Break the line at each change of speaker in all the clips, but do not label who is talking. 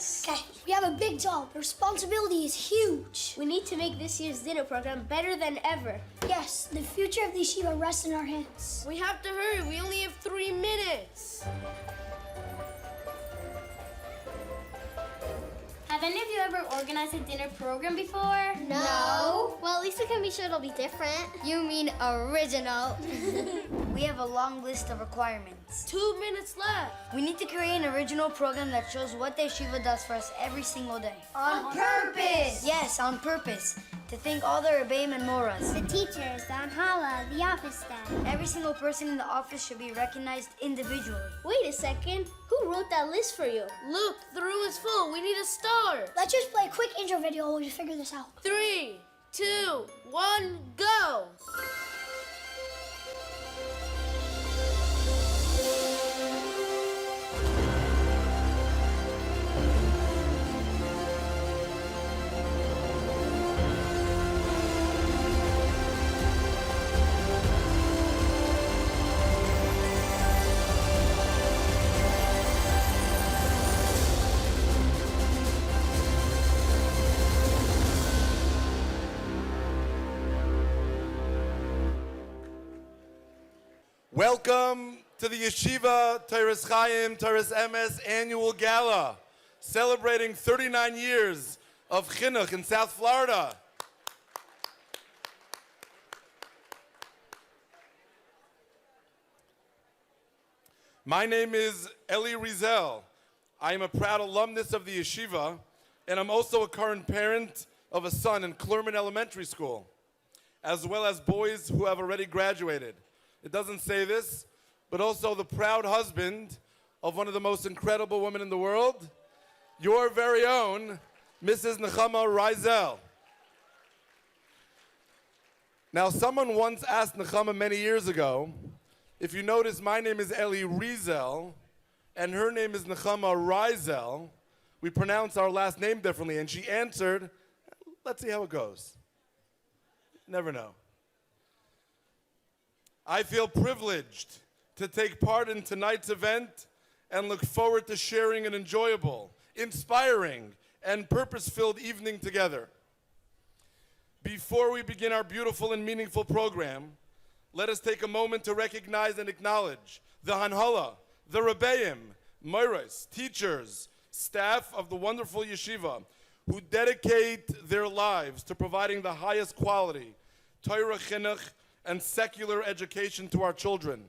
Yes.
Okay, we have a big job. The responsibility is huge.
We need to make this year's dinner program better than ever.
Yes, the future of the yeshiva rests in our hands.
We have to hurry. We only have 3 minutes.
Have any of you ever organized a dinner program before?
No. Well, at least we can be sure it'll be different.
You mean original.
We have a long list of requirements.
2 minutes left.
We need to create an original program that shows what the yeshiva does for us every single day.
On purpose.
Yes, on purpose. To thank all the Rebbeim and Moras.
The teachers, the Anhala, the office staff.
Every single person in the office should be recognized individually.
Wait a second. Who wrote that list for you? Look, the room is full. We need to start.
Let's just play a quick intro video while we figure this out.
3, 2, 1, go.
Welcome to the Yeshiva Torah's Chaim, Torah's Emes annual gala, celebrating 39 years of chinuch in South Florida. My name is Eli Rizel. I am a proud alumnus of the yeshiva, and I'm also a current parent of a son in Clermont Elementary School, as well as boys who have already graduated. It doesn't say this, but also the proud husband of one of the most incredible women in the world, your very own Mrs. Nechama Rizel. Now, someone once asked Nechama many years ago, if you notice, my name is Eli Rizel, and her name is Nechama Rizel. We pronounce our last name differently, and she answered, let's see how it goes. Never know. I feel privileged to take part in tonight's event and look forward to sharing an enjoyable, inspiring, and purpose-filled evening together. Before we begin our beautiful and meaningful program, let us take a moment to recognize and acknowledge the Hanhala, the Rebbeim, Moros, teachers, staff of the wonderful yeshiva who dedicate their lives to providing the highest quality Torah chinuch and secular education to our children.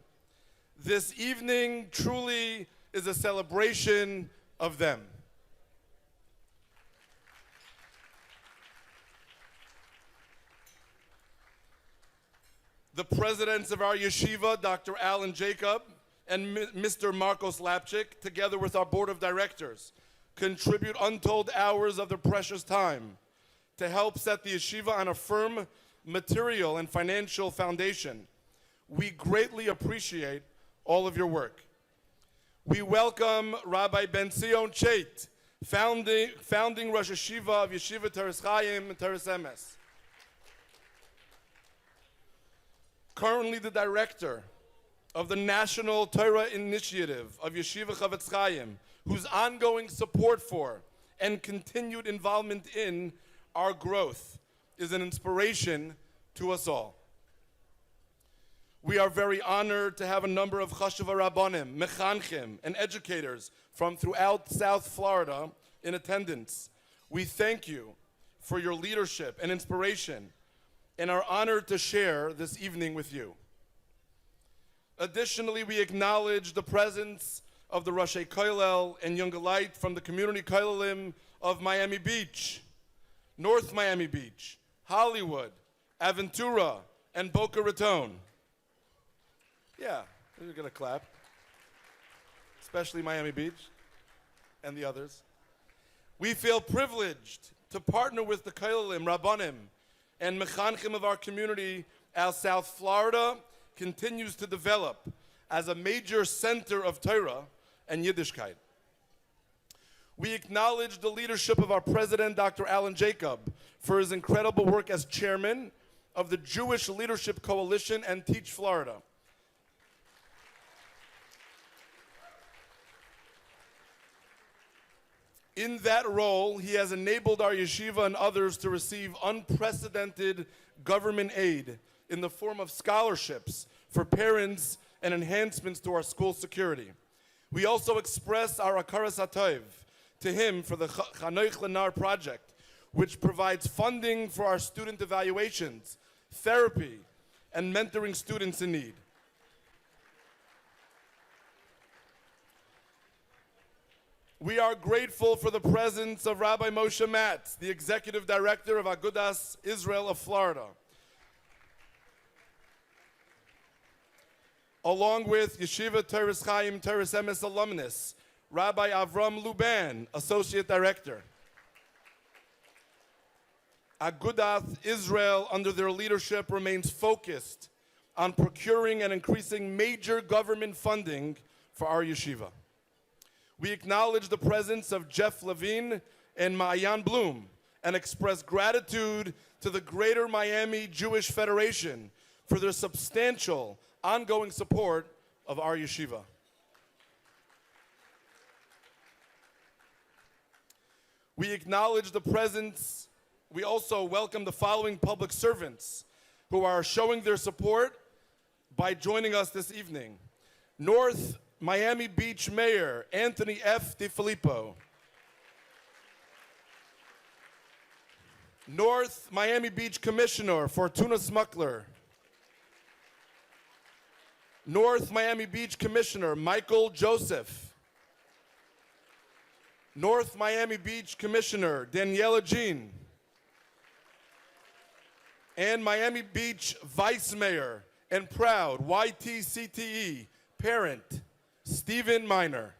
This evening truly is a celebration of them. The presidents of our yeshiva, Dr. Alan Jacob and Mr. Marcos Lapchik, together with our board of directors, contribute untold hours of their precious time to help set the yeshiva on a firm material and financial foundation. We greatly appreciate all of your work. We welcome Rabbi Ben Zion Chait, founding Rosh Yeshiva of Yeshiva Torah's Chaim and Torah's Emes. Currently the director of the National Torah Initiative of Yeshiva Chavetz Chaim, whose ongoing support for and continued involvement in our growth is an inspiration to us all. We are very honored to have a number of Chashuva Rabbanim, Mechanchim, and educators from throughout South Florida in attendance. We thank you for your leadership and inspiration and are honored to share this evening with you. Additionally, we acknowledge the presence of the Roshei Kollel and Yungalite from the community Kollalim of Miami Beach, North Miami Beach, Hollywood, Aventura, and Boca Raton. Yeah, we're gonna clap. Especially Miami Beach and the others. We feel privileged to partner with the Kollalim, Rabbanim, and Mechanchim of our community as South Florida continues to develop as a major center of Torah and Yiddishkeit. We acknowledge the leadership of our president, Dr. Alan Jacob, for his incredible work as chairman of the Jewish Leadership Coalition and Teach Florida. In that role, he has enabled our yeshiva and others to receive unprecedented government aid in the form of scholarships for parents and enhancements to our school security. We also express our akaras hatov to him for the Chanoich Lenar project, which provides funding for our student evaluations, therapy, and mentoring students in need. We are grateful for the presence of Rabbi Moshe Matz, the Executive Director of Agudas Israel of Florida, along with Yeshiva Teres Chaim Teres Emes alumnus, Rabbi Avram Luban, Associate Director. Agudath Israel, under their leadership, remains focused on procuring and increasing major government funding for our yeshiva. We acknowledge the presence of Jeff Levine and Maayan Bloom and express gratitude to the Greater Miami Jewish Federation for their substantial ongoing support of our yeshiva. We acknowledge the presence. We also welcome the following public servants who are showing their support by joining us this evening. North Miami Beach Mayor Anthony F. DiFilippo. North Miami Beach Commissioner Fortuna Smuckler. North Miami Beach Commissioner Michael Joseph. North Miami Beach Commissioner Daniela Jean. And Miami Beach Vice Mayor and proud YTCTE parent Stephen Miner.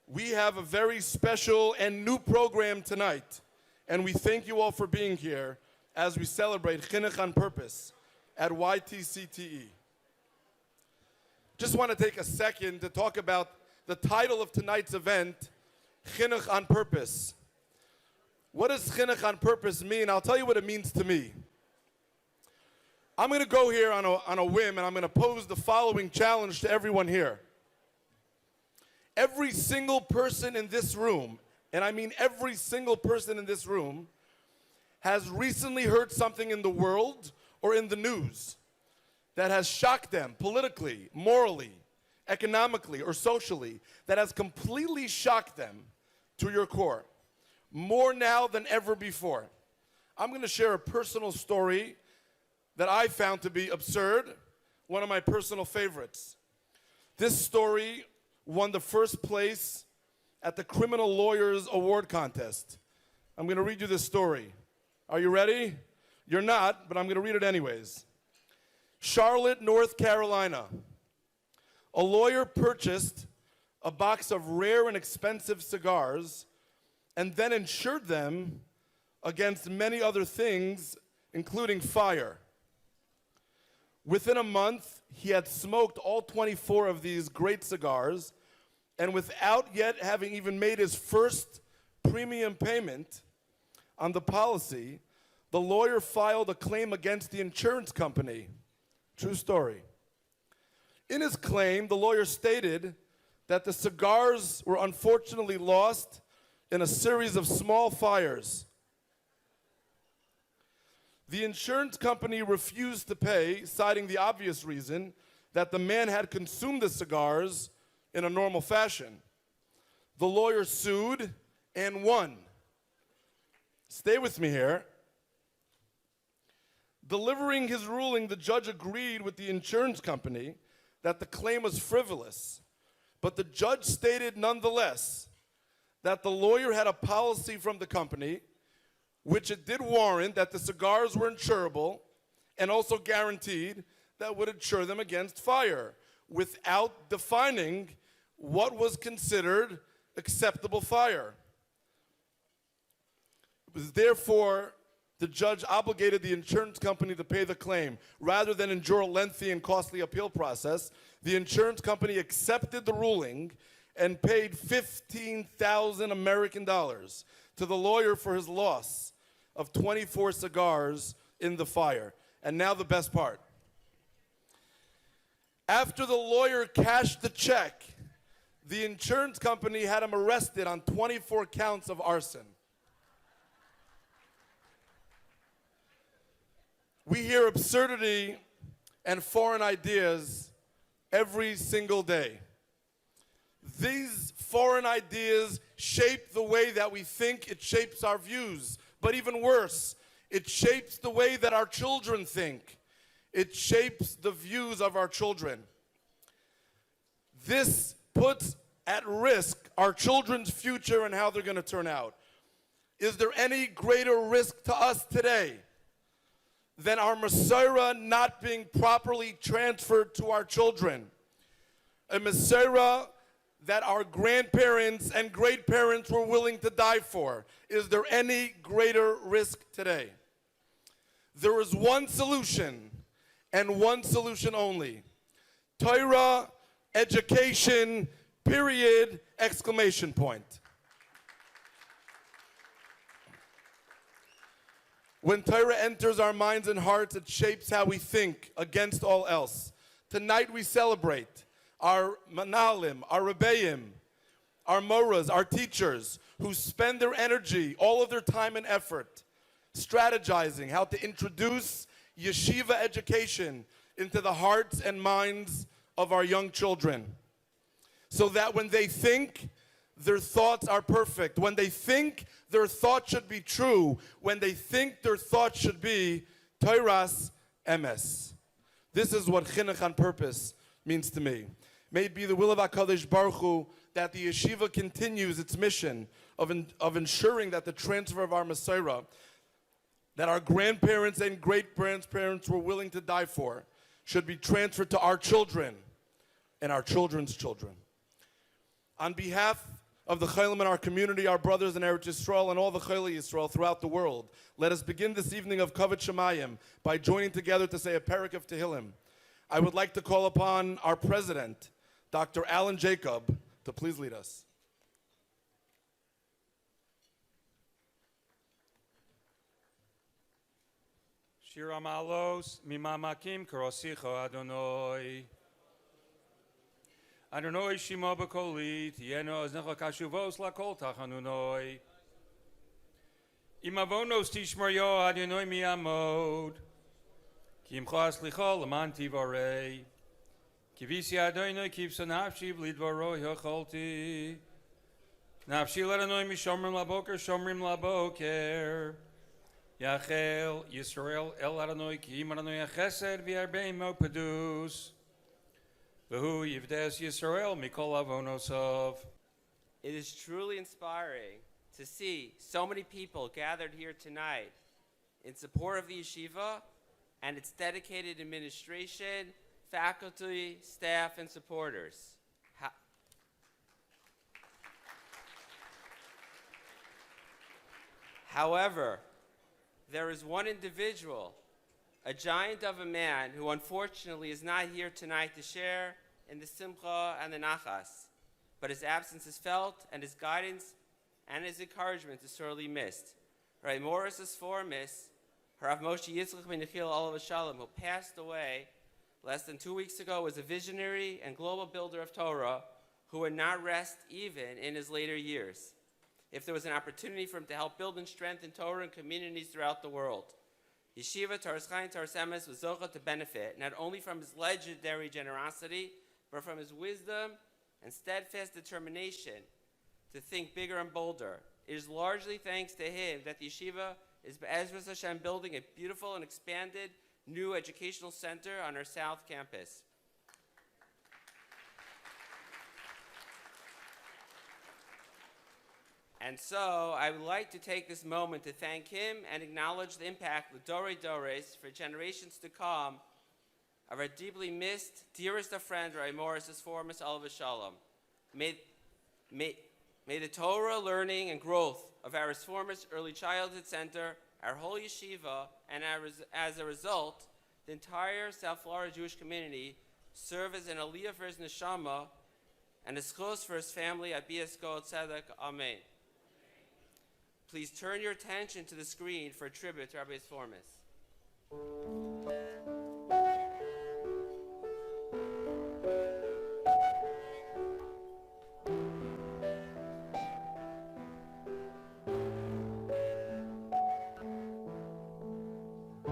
We have a very special and new program tonight, and we thank you all for being here as we celebrate Chinuch on Purpose at YTCTE. Just want to take a second to talk about the title of tonight's event, Chinuch on Purpose. What does Chinuch on Purpose mean? I'll tell you what it means to me. I'm going to go here on a whim, and I'm going to pose the following challenge to everyone here. Every single person in this room, and I mean every single person in this room, has recently heard something in the world or in the news that has shocked them politically, morally, economically, or socially, that has completely shocked them to your core, more now than ever before. I'm going to share a personal story that I found to be absurd, one of my personal favorites. This story won the first place at the Criminal Lawyers Award Contest. I'm going to read you this story. Are you ready? You're not, but I'm going to read it anyways. Charlotte, North Carolina. A lawyer purchased a box of rare and expensive cigars and then insured them against many other things, including fire. Within a month, he had smoked all 24 of these great cigars, and without yet having even made his first premium payment on the policy, the lawyer filed a claim against the insurance company. True story. In his claim, the lawyer stated that the cigars were unfortunately lost in a series of small fires. The insurance company refused to pay, citing the obvious reason that the man had consumed the cigars in a normal fashion. The lawyer sued and won. Stay with me here. Delivering his ruling, the judge agreed with the insurance company that the claim was frivolous, but the judge stated nonetheless that the lawyer had a policy from the company which it did warrant that the cigars were insurable and also guaranteed that would insure them against fire without defining what was considered acceptable fire. It was therefore the judge obligated the insurance company to pay the claim. Rather than endure a lengthy and costly appeal process, the insurance company accepted the ruling and paid 15,000 American dollars to the lawyer for his loss of 24 cigars in the fire. And now the best part. After the lawyer cashed the check, the insurance company had him arrested on 24 counts of arson. We hear absurdity and foreign ideas every single day. These foreign ideas shape the way that we think, it shapes our views. But even worse, it shapes the way that our children think. It shapes the views of our children. This puts at risk our children's future and how they're going to turn out. Is there any greater risk to us today than our Masorah not being properly transferred to our children? A Masorah that our grandparents and great-parents were willing to die for. Is there any greater risk today? There is one solution, and one solution only. Torah, education, period, exclamation point. When Torah enters our minds and hearts, it shapes how we think against all else. Tonight we celebrate our manalim, our rebbeim, our moras, our teachers, who spend their energy, all of their time and effort, strategizing how to introduce yeshiva education into the hearts and minds of our young children, so that when they think, their thoughts are perfect. When they think, their thoughts should be true. When they think, their thoughts should be Torah's emes. This is what chinuch on purpose means to me. May it be the will of HaKadosh Baruch Hu that the yeshiva continues its mission of ensuring that the transfer of our Masorah, that our grandparents and great-grandparents were willing to die for, should be transferred to our children and our children's children. On behalf of the Chaylim in our community, our brothers in Eretz Yisrael, and all the Chayli Yisrael throughout the world, let us begin this evening of Kavod Shemayim by joining together to say a parak of Tehillim. I would like to call upon our president, Dr. Alan Jacob, to please lead us.
Shir Amalos, Mimamakim Karosicho Adonai. Adonai Shimo B'Koli, Tieno Aznecha Kashuvos Lakol Tachanunoi. Imavonos Tishmaryo Adonai Miamod. Kimcha Slicho Laman Tivorei. Kivisi Adonai Kivsa Nafshi V'Lidvaro Yocholti. Nafshi Adonai Mishomrim Laboker Shomrim Laboker. Yachel Yisrael El Adonai Kim Adonai Chesed V'Arbeim Mopedus. V'hu Yivdes Yisrael Mikol Avonosov.
It is truly inspiring to see so many people gathered here tonight in support of the yeshiva and its dedicated administration, faculty, staff, and supporters. However, there is one individual, a giant of a man, who unfortunately is not here tonight to share in the simcha and the nachas, but his absence is felt and his guidance and his encouragement is sorely missed. Rabbi Morris's Formus, Rav Moshe Yitzchak ben Yechiel Olav Shalom, who passed away less than 2 weeks ago, was a visionary and global builder of Torah who would not rest even in his later years. If there was an opportunity for him to help build and strengthen Torah in communities throughout the world, Yeshiva Toras Chaim Toras Emes was zocha to benefit not only from his legendary generosity, but from his wisdom and steadfast determination to think bigger and bolder. It is largely thanks to him that the yeshiva is Be'ezras Hashem building a beautiful and expanded new educational center on our South Campus. And so I would like to take this moment to thank him and acknowledge the impact of Dorei Dores for generations to come of our deeply missed, dearest of friends, Rabbi Morris's Formus Olav Shalom. May the Torah learning and growth of our Formus Early Childhood Center, our whole yeshiva, and as a result, the entire South Florida Jewish community serve as an aliyah for his neshama and a schos for his family at Biasko Tzedek. Amen. Please turn your attention to the screen for a tribute to Rabbi Formus.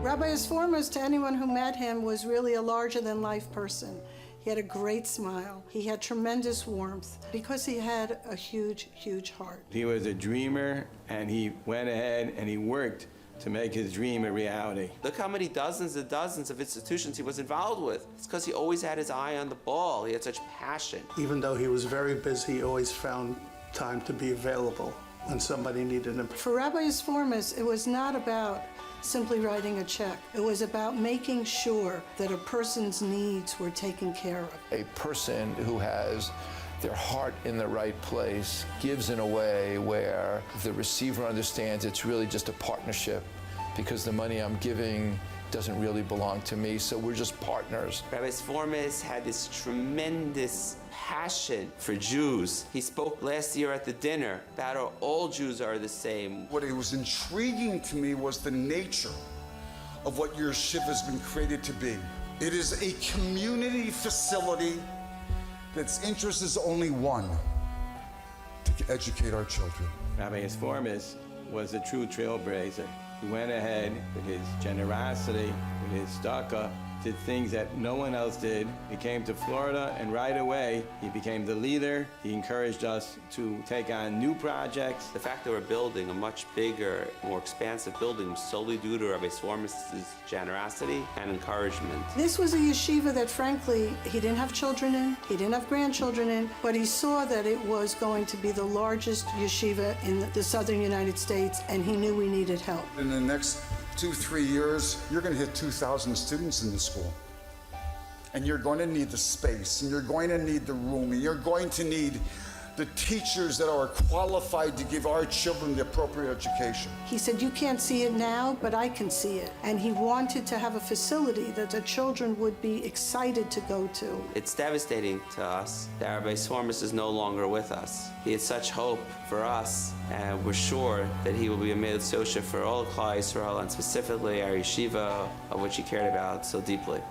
Rabbi Formus, to anyone who met him, was really a larger-than-life person. He had a great smile. He had tremendous warmth because he had a huge, huge heart.
He was a dreamer, and he went ahead and he worked to make his dream a reality.
Look how many dozens and dozens of institutions he was involved with. It's because he always had his eye on the ball. He had such passion.
Even though he was very busy, he always found time to be available when somebody needed him.
For Rabbi Formus, it was not about simply writing a check. It was about making sure that a person's needs were taken care of.
A person who has their heart in the right place gives in a way where the receiver understands it's really just a partnership because the money I'm giving doesn't really belong to me, so we're just partners.
Rabbi Formus had this tremendous passion for Jews. He spoke last year at the dinner about how all Jews are the same.
What was intriguing to me was the nature of what your yeshiva has been created to be. It is a community facility that's interest is only one, to educate our children.
Rabbi Formus was a true trailblazer. He went ahead with his generosity, with his tzedakah, did things that no one else did. He came to Florida, and right away, he became the leader. He encouraged us to take on new projects.
The fact that we're building a much bigger, more expansive building was solely due to Rabbi Formus' generosity and encouragement.
This was a yeshiva that, frankly, he didn't have children in, he didn't have grandchildren in, but he saw that it was going to be the largest yeshiva in the southern United States, and he knew we needed help.
In the next 2-3 years, you're going to hit 2,000 students in the school. And you're going to need the space, and you're going to need the room, and you're going to need the teachers that are qualified to give our children the appropriate education.
He said, you can't see it now, but I can see it. And he wanted to have a facility that the children would be excited to go to.
It's devastating to us that Rabbi Formus is no longer with us. He had such hope for us, and we're sure that he will be a Meilad Sosha for all of Klal Yisrael, and specifically our yeshiva, of which he cared about so deeply.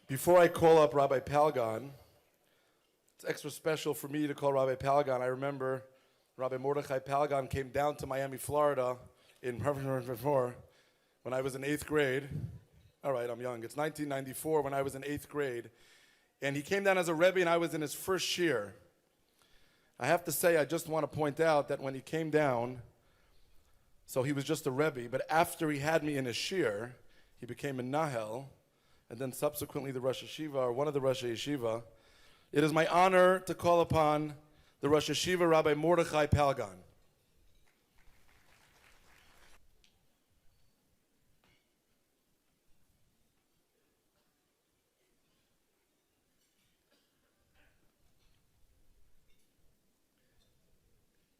Before I call up Rabbi Palgan, it's extra special for me to call Rabbi Palgan. I remember Rabbi Mordechai Palgan came down to Miami, Florida in when I was in 8th grade. All right, I'm young. It's 1994 when I was in 8th grade. And he came down as a Rebbe, and I was in his first year. I have to say, I just want to point out that when he came down, so he was just a Rebbe, but after he had me in his shir, he became a Nahel, and then subsequently the Rosh Yeshiva, or one of the Rosh Yeshiva. It is my honor to call upon the Rosh Yeshiva, Rabbi Mordechai Palgan.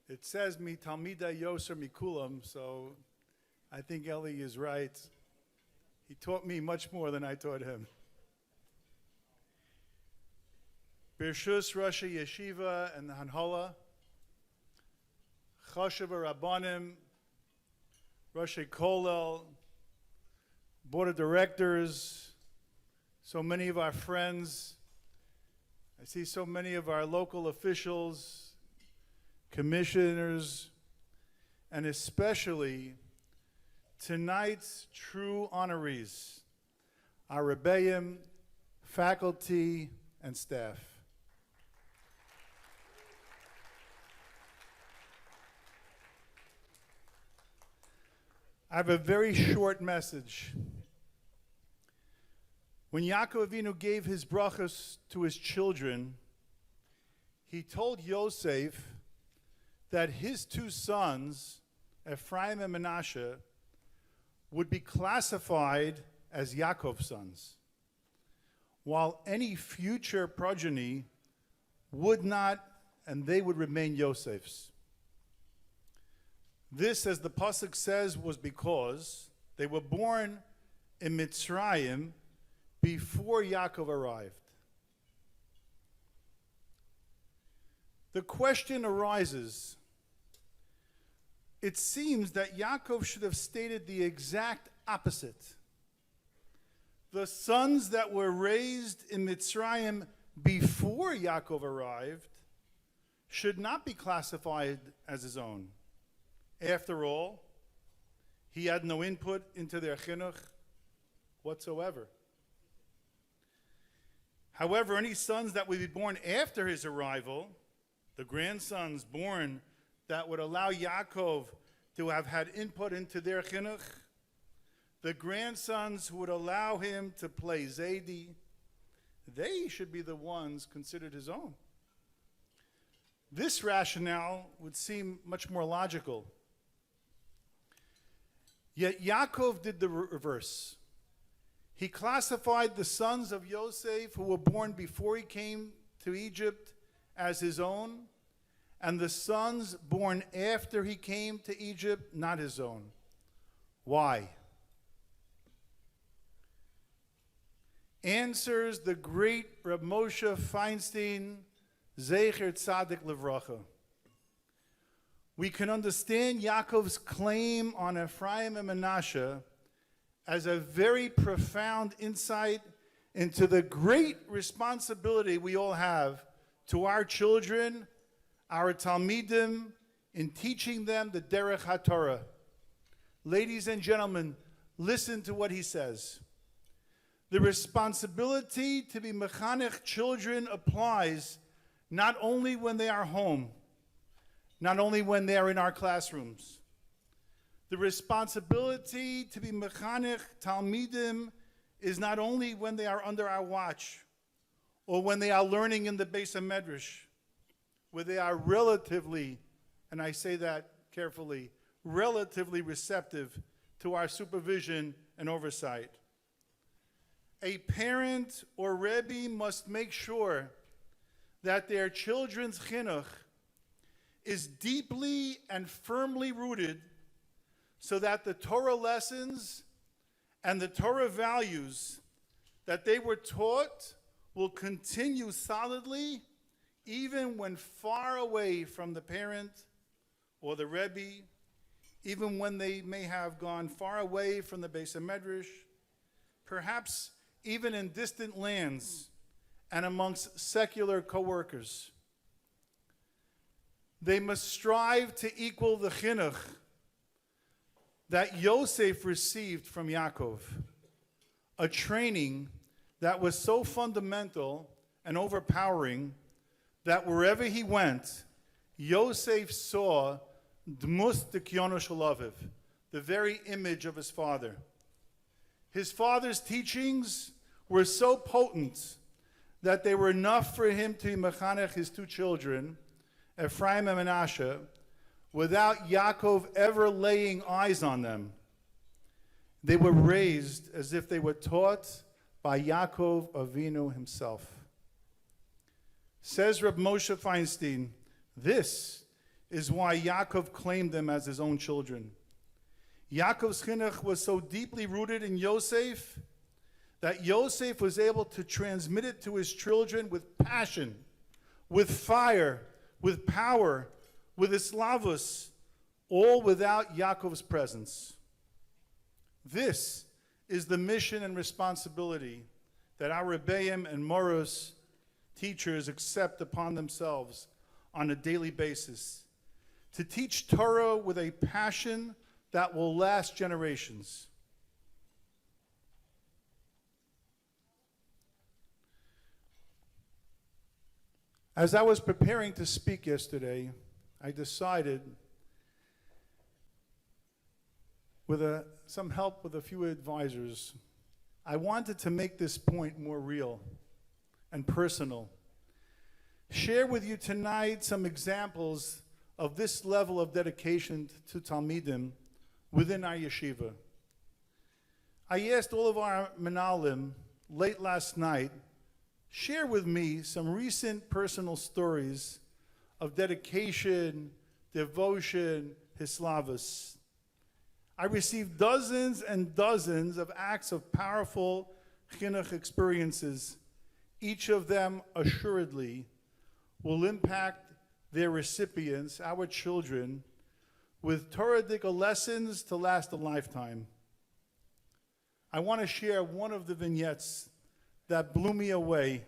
It says mi talmida yoser mikulam, so I think Eli is right. He taught me much more than I taught him. Birshus Rosh Yeshiva and the Hanhala, Chashav Rabbanim, Rosh Kollel, Board of Directors, so many of our friends. I see so many of our local officials, commissioners, and especially tonight's true honorees, our Rebbeim, faculty, and staff. I have a very short message. When Yaakov Avinu gave his brachos to his children, he told Yosef that his two sons, Ephraim and Menashe, would be classified as Yaakov's sons, while any future progeny would not, and they would remain Yosef's. This, as the pasuk says, was because they were born in Mitzrayim before Yaakov arrived. The question arises, it seems that Yaakov should have stated the exact opposite. The sons that were raised in Mitzrayim before Yaakov arrived should not be classified as his own. After all, he had no input into their chinuch whatsoever. However, any sons that would be born after his arrival, the grandsons born that would allow Yaakov to have had input into their chinuch, the grandsons who would allow him to play Zaidi, they should be the ones considered his own. This rationale would seem much more logical. Yet Yaakov did the reverse. He classified the sons of Yosef who were born before he came to Egypt as his own, and the sons born after he came to Egypt not his own. Why? Answers the great Reb Moshe Feinstein, Zecher Tzadik Livracha. We can understand Yaakov's claim on Ephraim and Manasseh as a very profound insight into the great responsibility we all have to our children, our Talmidim, in teaching them the Derech HaTorah. Ladies and gentlemen, listen to what he says. The responsibility to be mechanech children applies not only when they are home, not only when they are in our classrooms. The responsibility to be mechanech talmidim is not only when they are under our watch or when they are learning in the Beis HaMedrash, where they are relatively, and I say that carefully, relatively receptive to our supervision and oversight. A parent or Rebbe must make sure that their children's chinuch is deeply and firmly rooted so that the Torah lessons and the Torah values that they were taught will continue solidly even when far away from the parent or the Rebbe, even when they may have gone far away from the Beis HaMedrash, perhaps even in distant lands and amongst secular co-workers. They must strive to equal the chinuch that Yosef received from Yaakov, a training that was so fundamental and overpowering that wherever he went, Yosef saw Dmus Dekyono Shalaviv, the very image of his father. His father's teachings were so potent that they were enough for him to mechanech his two children, Ephraim and Manasseh, without Yaakov ever laying eyes on them. They were raised as if they were taught by Yaakov Avinu himself. Says Reb Moshe Feinstein, this is why Yaakov claimed them as his own children. Yaakov's chinuch was so deeply rooted in Yosef that Yosef was able to transmit it to his children with passion, with fire, with power, with islavus, all without Yaakov's presence. This is the mission and responsibility that our Rebbeim and Moros teachers accept upon themselves on a daily basis, to teach Torah with a passion that will last generations. As I was preparing to speak yesterday, I decided, with some help with a few advisors, I wanted to make this point more real and personal. Share with you tonight some examples of this level of dedication to Talmidim within our yeshiva. I asked all of our menalim late last night, share with me some recent personal stories of dedication, devotion, hislavus. I received dozens and dozens of acts of powerful chinuch experiences. Each of them assuredly will impact their recipients, our children, with Torah-dic lessons to last a lifetime. I want to share one of the vignettes that blew me away,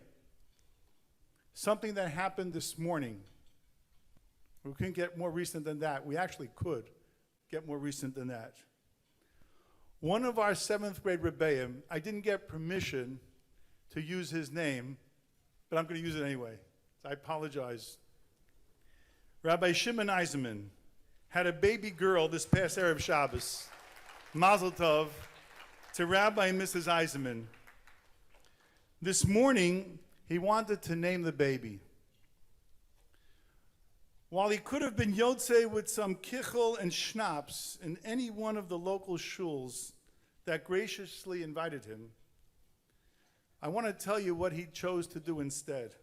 something that happened this morning. We couldn't get more recent than that. We actually could get more recent than that. One of our 7th grade Rebbeim, I didn't get permission to use his name, but I'm going to use it anyway. So I apologize. Rabbi Shimon Eisenman had a baby girl this past Erev Shabbos. Mazel Tov to Rabbi and Mrs. Eisenman. This morning, he wanted to name the baby. While he could have been Yotzei with some kichel and schnapps in any one of the local shuls that graciously invited him, I want to tell you what he chose to do instead.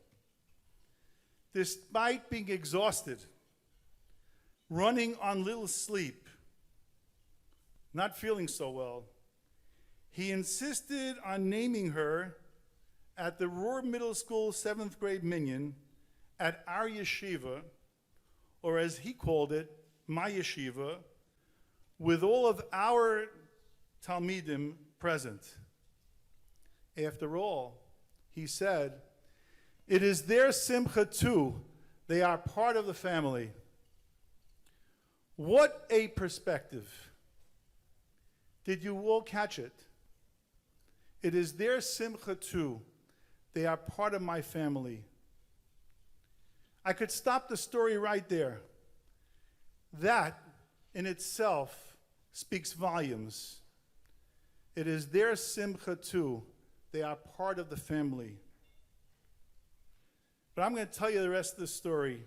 Despite being exhausted, running on little sleep, not feeling so well, he insisted on naming her at the Rohr Middle School 7th grade minyan at our yeshiva, or as he called it, my yeshiva, with all of our Talmidim present. After all, he said, it is their simcha too. They are part of the family. What a perspective. Did you all catch it? It is their simcha too. They are part of my family. I could stop the story right there. That in itself speaks volumes. It is their simcha too. They are part of the family. But I'm going to tell you the rest of the story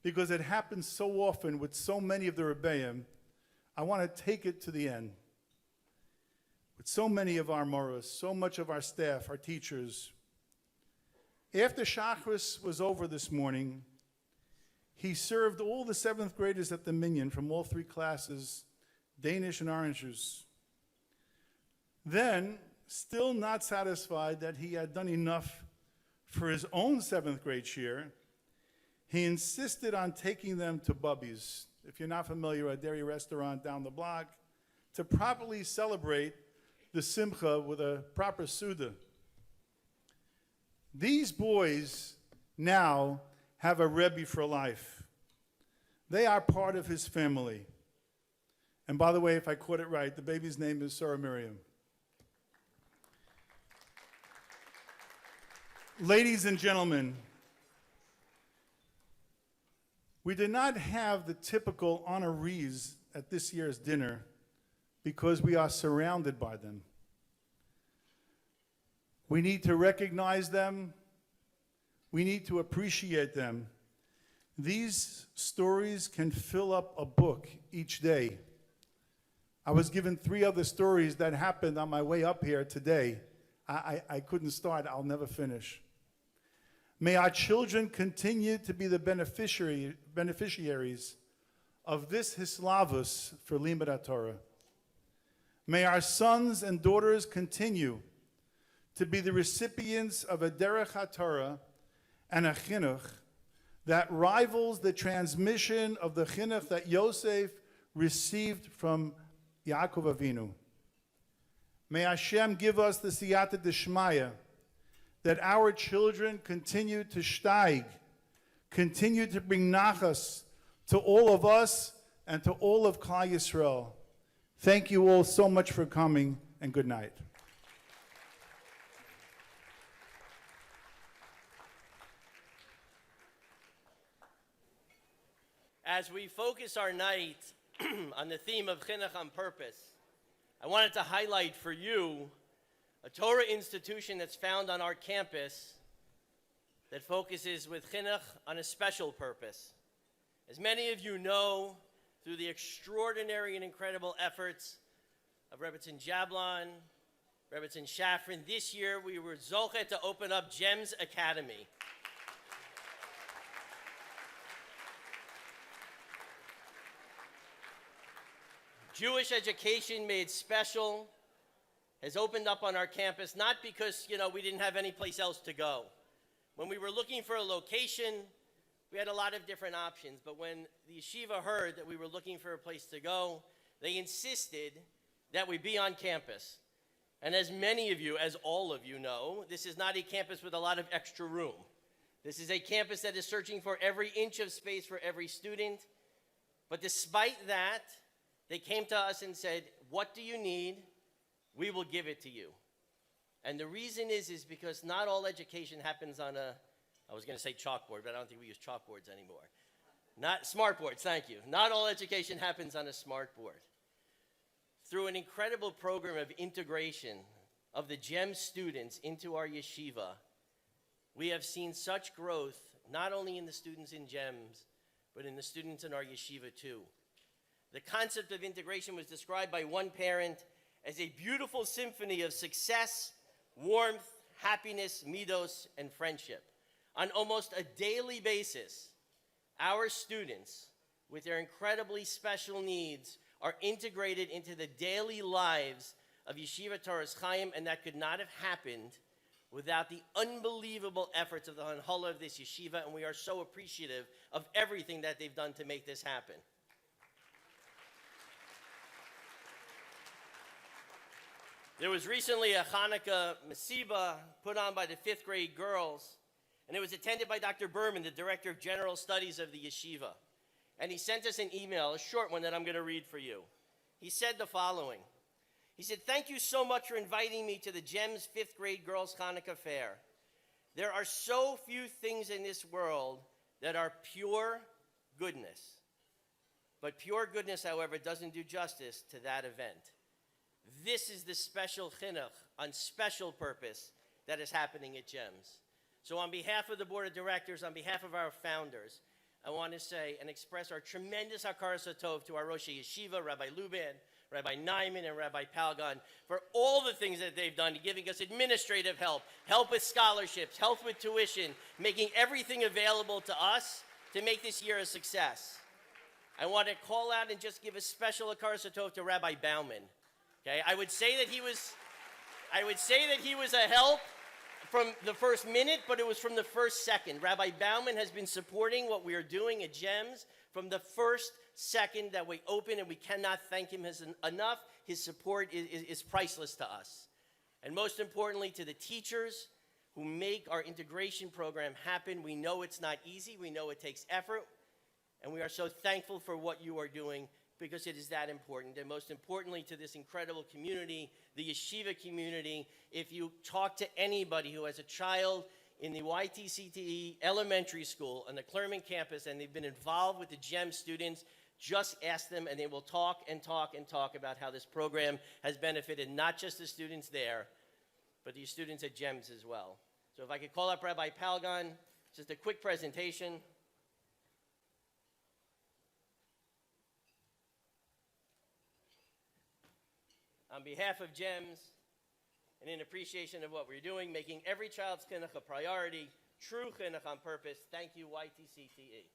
because it happens so often with so many of the Rebbeim. I want to take it to the end. With so many of our moros, so much of our staff, our teachers. After Shachris was over this morning, he served all the 7th graders at the minyan from all 3 classes, Danish and orange juice. Then, still not satisfied that he had done enough for his own 7th grade shir, he insisted on taking them to Bubby's, if you're not familiar, a dairy restaurant down the block, to properly celebrate the simcha with a proper Suda. These boys now have a Rebbe for life. They are part of his family. And by the way, if I caught it right, the baby's name is Sarah Miriam. Ladies and gentlemen, we did not have the typical honorees at this year's dinner because we are surrounded by them. We need to recognize them. We need to appreciate them. These stories can fill up a book each day. I was given 3 other stories that happened on my way up here today. I couldn't start. I'll never finish. May our children continue to be the beneficiaries of this hislavus for Limud Torah. May our sons and daughters continue to be the recipients of a derech HaTorah and a chinuch that rivals the transmission of the chinuch that Yosef received from Yaakov Avinu. May Hashem give us the siyata d'shmaya that our children continue to steig, continue to bring nachas to all of us and to all of Klal Yisrael. Thank you all so much for coming, and good night.
As we focus our night on the theme of chinuch on purpose, I wanted to highlight for you a Torah institution that's found on our campus that focuses with chinuch on a special purpose. As many of you know, through the extraordinary and incredible efforts of Rebbetzin Jablon, Rebbetzin Shafrin, this year we were zochet to open up GEMS Academy. Jewish education made special has opened up on our campus, not because, we didn't have any place else to go. When we were looking for a location, we had a lot of different options, but when the yeshiva heard that we were looking for a place to go, they insisted that we be on campus. And as many of you, as all of you know, this is not a campus with a lot of extra room. This is a campus that is searching for every inch of space for every student. But despite that, they came to us and said, what do you need? We will give it to you. And the reason is because not all education happens on a, I was going to say chalkboard, but I don't think we use chalkboards anymore. Not smartboards, thank you. Not all education happens on a smartboard. Through an incredible program of integration of the GEM students into our yeshiva, we have seen such growth, not only in the students in GEMS, but in the students in our yeshiva too. The concept of integration was described by one parent as a beautiful symphony of success, warmth, happiness, midos, and friendship. On almost a daily basis, our students, with their incredibly special needs, are integrated into the daily lives of Yeshiva Torah's Chaim, and that could not have happened without the unbelievable efforts of the Hanhala of this yeshiva, and we are so appreciative of everything that they've done to make this happen. There was recently a Hanukkah Masiba put on by the 5th grade girls, and it was attended by Dr. Berman, the Director of General Studies of the Yeshiva. And he sent us an email, a short one that I'm going to read for you. He said the following. He said, thank you so much for inviting me to the GEMS 5th grade girls Hanukkah Fair. There are so few things in this world that are pure goodness. But pure goodness, however, doesn't do justice to that event. This is the special chinuch on special purpose that is happening at GEMS. So on behalf of the board of directors, on behalf of our founders, I want to say and express our tremendous hakaras hatov to our Rosh Yeshiva, Rabbi Lubin, Rabbi Nyman, and Rabbi Palgan for all the things that they've done, giving us administrative help, help with scholarships, help with tuition, making everything available to us to make this year a success. I want to call out and just give a special hakaras hatov to Rabbi Bauman. Okay, I would say that he was a help from the first minute, but it was from the first second. Rabbi Bauman has been supporting what we are doing at GEMS from the first second that we open, and we cannot thank him enough. His support is priceless to us. And most importantly, to the teachers who make our integration program happen. We know it's not easy. We know it takes effort. And we are so thankful for what you are doing, because it is that important. And most importantly, to this incredible community, the yeshiva community, if you talk to anybody who has a child in the YTCTE elementary school on the Clermont campus and they've been involved with the GEM students, just ask them and they will talk and talk and talk about how this program has benefited not just the students there, but the students at GEMS as well. So if I could call up Rabbi Palgan, just a quick presentation. On behalf of GEMS, and in appreciation of what we're doing, making every child's chinuch a priority, true chinuch on purpose, thank you, YTCTE.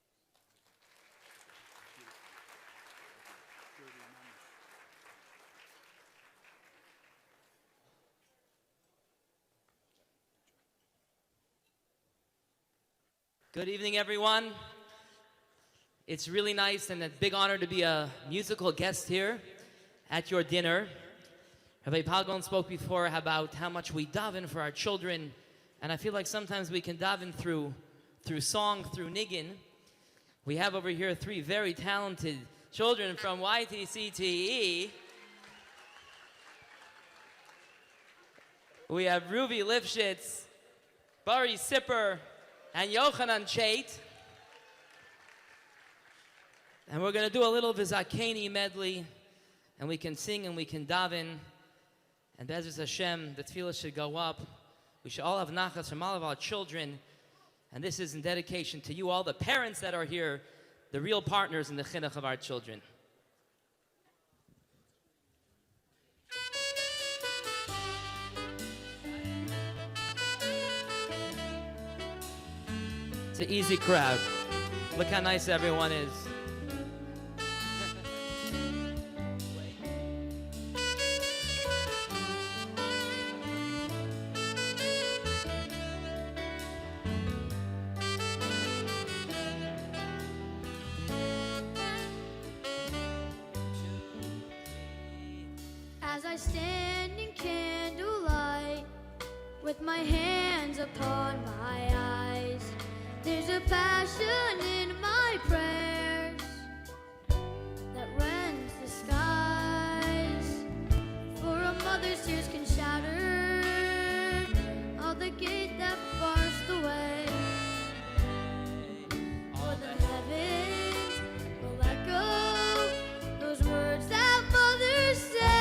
Good evening, everyone. It's really nice and a big honor to be a musical guest here at your dinner. Rabbi Palgan spoke before about how much we daven for our children, and I feel like sometimes we can daven through song, through niggin. We have over here 3 very talented children from YTCTE. We have Ruby Lifshitz, Bari Sipper, and Yochanan Chait. And we're going to do a little Vizakeni medley, and we can sing and we can daven. And Be'ezus Hashem, the tefillah should go up. We should all have nachas from all of our children. And this is in dedication to you, all the parents that are here, the real partners in the chinuch of our children. It's an easy crowd. Look how nice everyone is.
upon my eyes. There's a passion in my prayers that rends the skies. For a mother's tears can shatter all the gate that bars the way. For the heavens will echo those words that mothers say.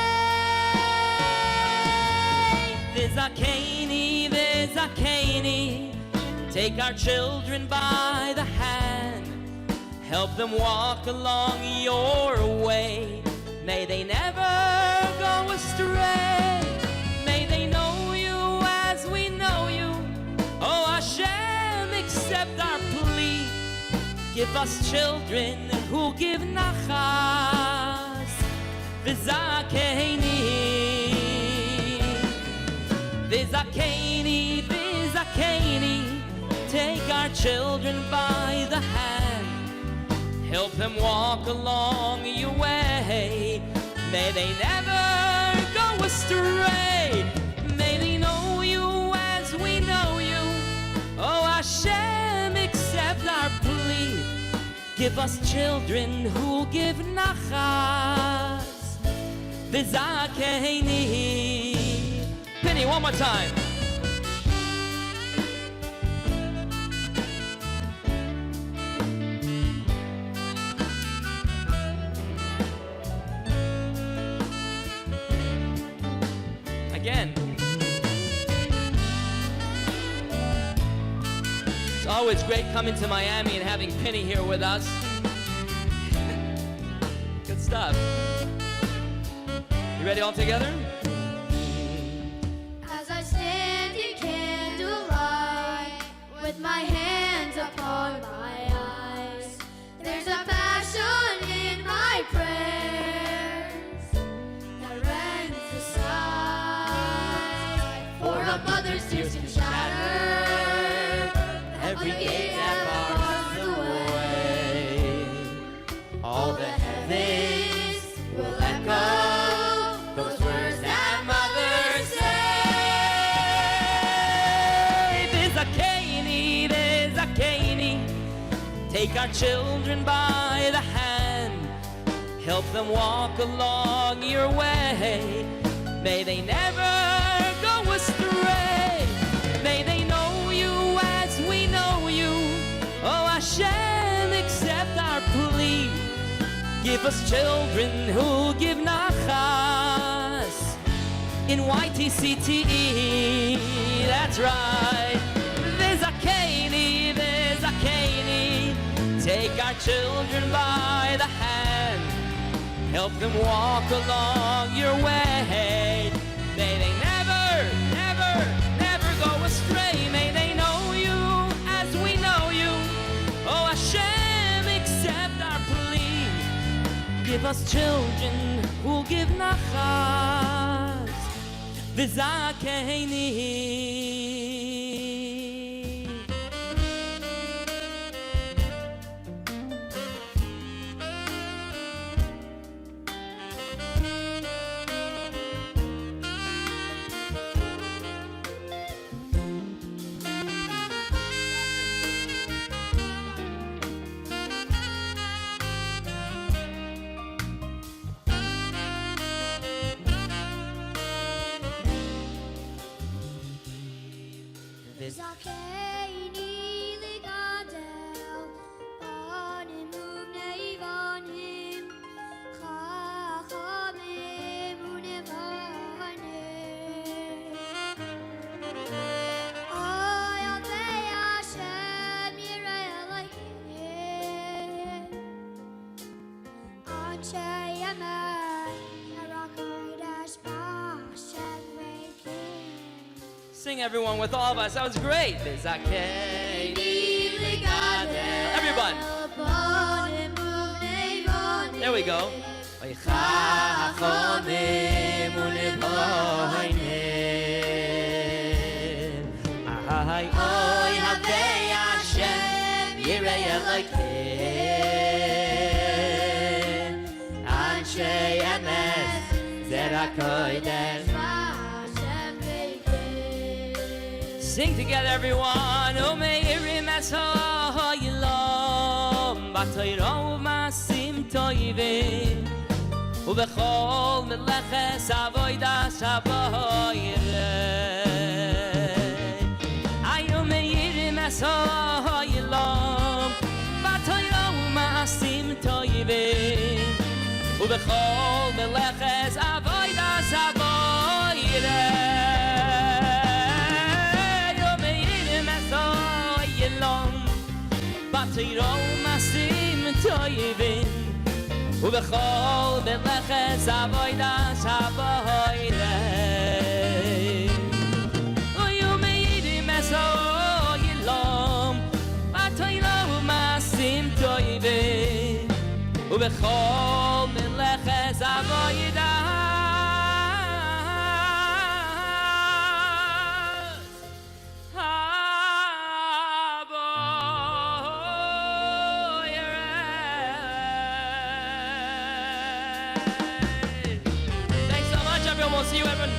V'zakeni, v'zakeni, take our children by the hand, help them walk along your way. May they never go astray. May they know you as we know you. Oh Hashem, accept our plea. Give us children who give nachas. V'zakeni, v'zakeni, v'zakeni, take our children by the hand, help them walk along your way. May they never go astray. May they know you as we know you. Oh Hashem, accept our plea. Give us children who give nachas. V'zakeni. Penny, one more time. Again. It's always great coming to Miami and having Penny here with us. Good stuff. You ready all together?
As I stand in candlelight with my hands upon my eyes, there's a passion in my prayers that rends the sky. For a mother's tears can shatter every gate that bars the way.
All the heavens will echo those words that mothers say. V'zakeni, v'zakeni, take our children by the hand, help them walk along your way. May they never go astray. May they know you as we know you. Oh Hashem, accept our plea. Give us children who give nachas. In YTCTE, that's right. V'zakeni, v'zakeni, take our children by the hand, help them walk along your way. May they never, never, never go astray. May they know you as we know you. Oh Hashem, accept our plea. Give us children who give nachas. V'zakeni.
V'zakeni ligadel, banim ubnei banim, chachamim unevanim. Oy avei Hashem yirei Elohim, Anshe Yemen, Harakodesh Hashem Rekim.
Sing everyone with all of us. That was great. Everyone. There we go. sing together, everyone. O meirim es ha'yilom, b'toiro masim toivim, ubechol meleches avodas haboirei. Ayo meirim es ha'yilom, b'toiro masim toivim, ubechol meleches avodas haboirei. Batiro masim toivin ubechol beleches avodas haboirei Oyu meidim eso yilom Batiro masim toivin ubechol beleches avodas We'll see you, everyone.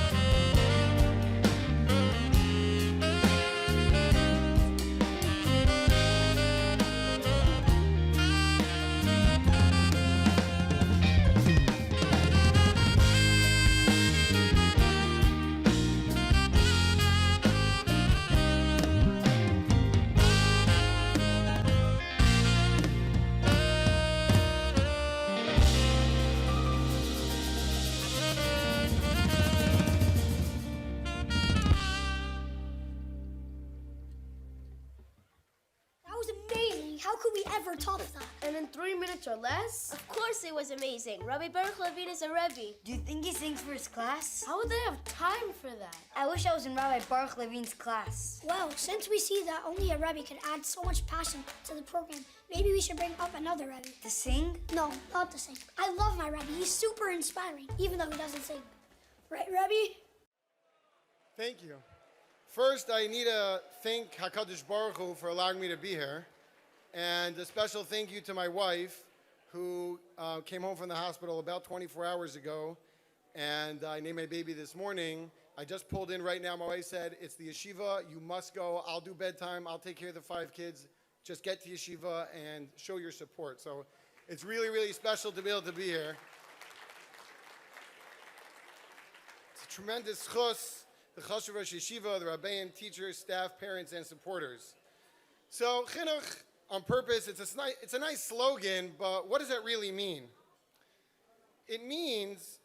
Top that.
And in 3 minutes or less? Of course it was amazing. Rabbi Baruch Levine is a Rebbe.
Do you think he sings for his class?
How would they have time for that?
I wish I was in Rabbi Baruch Levine's class.
Well, since we see that only a Rebbe can add so much passion to the program, maybe we should bring up another Rebbe.
To sing?
No, not to sing. I love my Rebbe. He's super inspiring, even though he doesn't sing. Right, Rebbe?
Thank you. First, I need to thank HaKadosh Baruch Hu for allowing me to be here. And a special thank you to my wife, who came home from the hospital about 24 hours ago. And I named my baby this morning. I just pulled in right now. My wife said, it's the yeshiva. You must go. I'll do bedtime. I'll take care of the 5 kids. Just get to yeshiva and show your support. So it's really, really special to be able to be here. It's a tremendous chus, the chashuv Rosh Yeshiva, the rabbeim, teachers, staff, parents, and supporters. So chinuch, on purpose, it's a nice slogan, but what does that really mean? It means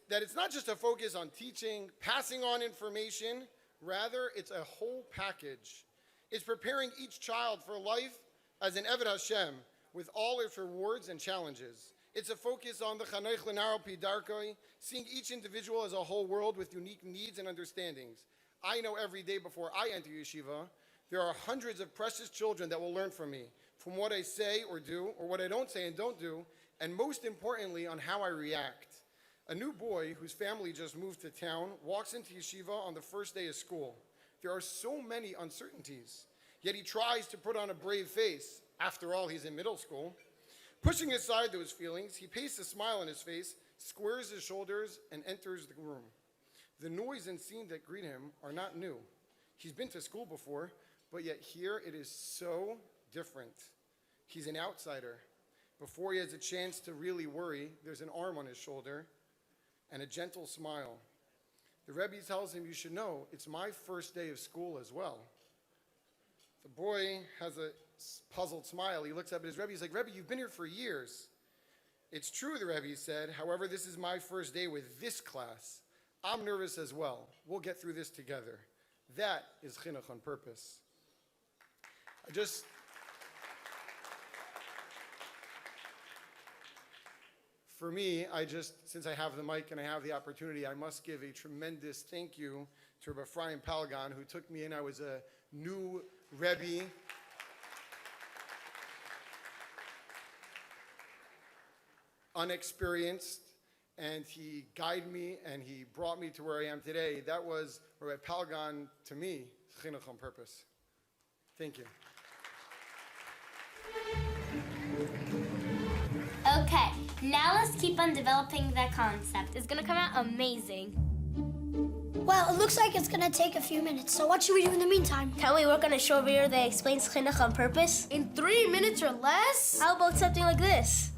that it's not just a focus on teaching, passing on information, rather it's a whole package. It's preparing each child for life as an Eved Hashem with all its rewards and challenges. It's a focus on the Chanoich L'Naro Pi Darkoi, seeing each individual as a whole world with unique needs and understandings. I know every day before I enter yeshiva, there are hundreds of precious children that will learn from me, from what I say or do, or what I don't say and don't do, and most importantly, on how I react. A new boy whose family just moved to town walks into yeshiva on the first day of school. There are so many uncertainties, yet he tries to put on a brave face. After all, he's in middle school. Pushing aside those feelings, he pastes a smile on his face, squares his shoulders, and enters the room. The noise and scene that greet him are not new. He's been to school before, but yet here it is so different. He's an outsider. Before he has a chance to really worry, there's an arm on his shoulder and a gentle smile. The Rebbe tells him, you should know, it's my first day of school as well. The boy has a puzzled smile. He looks up at his Rebbe. He's like, Rebbe, you've been here for years. It's true, the Rebbe said. However, this is my first day with this class. I'm nervous as well. We'll get through this together. That is chinuch on purpose. For me, since I have the mic and I have the opportunity, I must give a tremendous thank you to Rabbi Palgan, who took me in. I was a new Rebbe. Unexperienced, and he guided me and he brought me to where I am today. That was Rabbi Palgan, to me, chinuch on purpose. Thank you.
Okay, now let's keep on developing that concept. It's gonna come out amazing.
Well, it looks like it's gonna take a few minutes, so what should we do in the meantime?
Can we work on a short video that explains chinuch on purpose?
In 3 minutes or less?
How about something like this?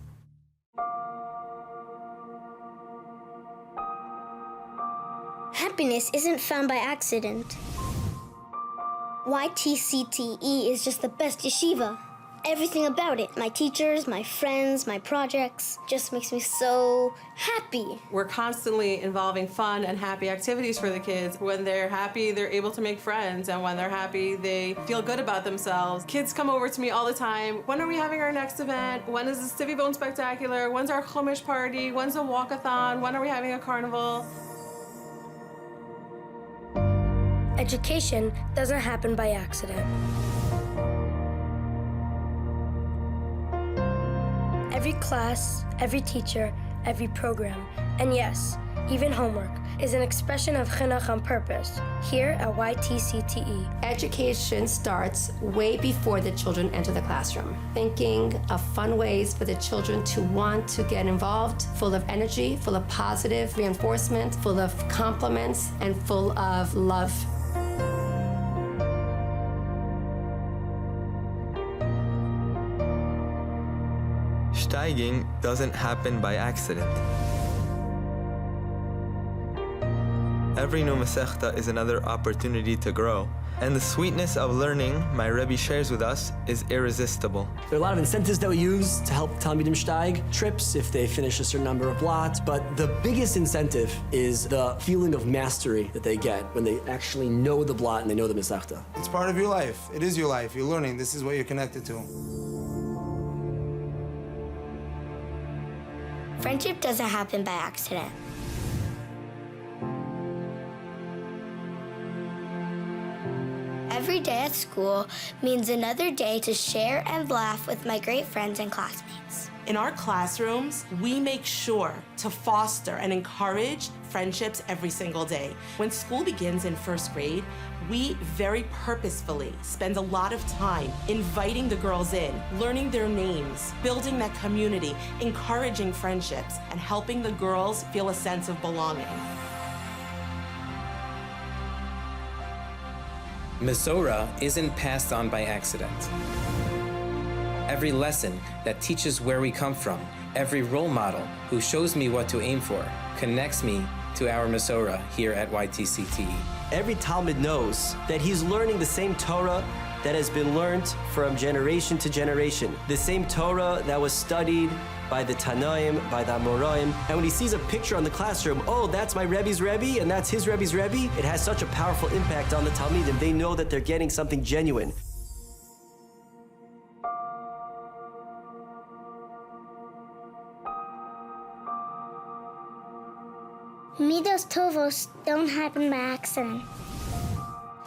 Happiness isn't found by accident. YTCTE is just the best yeshiva. Everything about it, my teachers, my friends, my projects, just makes me so happy.
We're constantly involving fun and happy activities for the kids. When they're happy, they're able to make friends, and when they're happy, they feel good about themselves. Kids come over to me all the time. When are we having our next event? When is the Stivy Bone Spectacular? When's our Chumash party? When's the walkathon? When are we having a carnival?
Education doesn't happen by accident. Every class, every teacher, every program, and yes, even homework, is an expression of chinuch on purpose here at YTCTE.
Education starts way before the children enter the classroom. Thinking of fun ways for the children to want to get involved, full of energy, full of positive reinforcement, full of compliments, and full of love.
Steiging doesn't happen by accident. Every new Masechta is another opportunity to grow. And the sweetness of learning my Rebbe shares with us is irresistible.
There are a lot of incentives that we use to help Talmidim steig, trips if they finish a certain number of lots, but the biggest incentive is the feeling of mastery that they get when they actually know the blot and they know the Masechta.
It's part of your life. It is your life. You're learning. This is what you're connected to.
Friendship doesn't happen by accident. Every day at school means another day to share and laugh with my great friends and classmates.
In our classrooms, we make sure to foster and encourage friendships every single day. When school begins in first grade, we very purposefully spend a lot of time inviting the girls in, learning their names, building that community, encouraging friendships, and helping the girls feel a sense of belonging.
Masorah isn't passed on by accident. Every lesson that teaches where we come from, every role model who shows me what to aim for, connects me to our Masorah here at YTCTE.
Every Talmud knows that he's learning the same Torah that has been learned from generation to generation. The same Torah that was studied by the Tanoim, by the Amoraim. And when he sees a picture on the classroom, oh, that's my Rebbe's Rebbe, and that's his Rebbe's Rebbe, it has such a powerful impact on the Talmidim. They know that they're getting something genuine.
Midos Tovos don't happen by accident.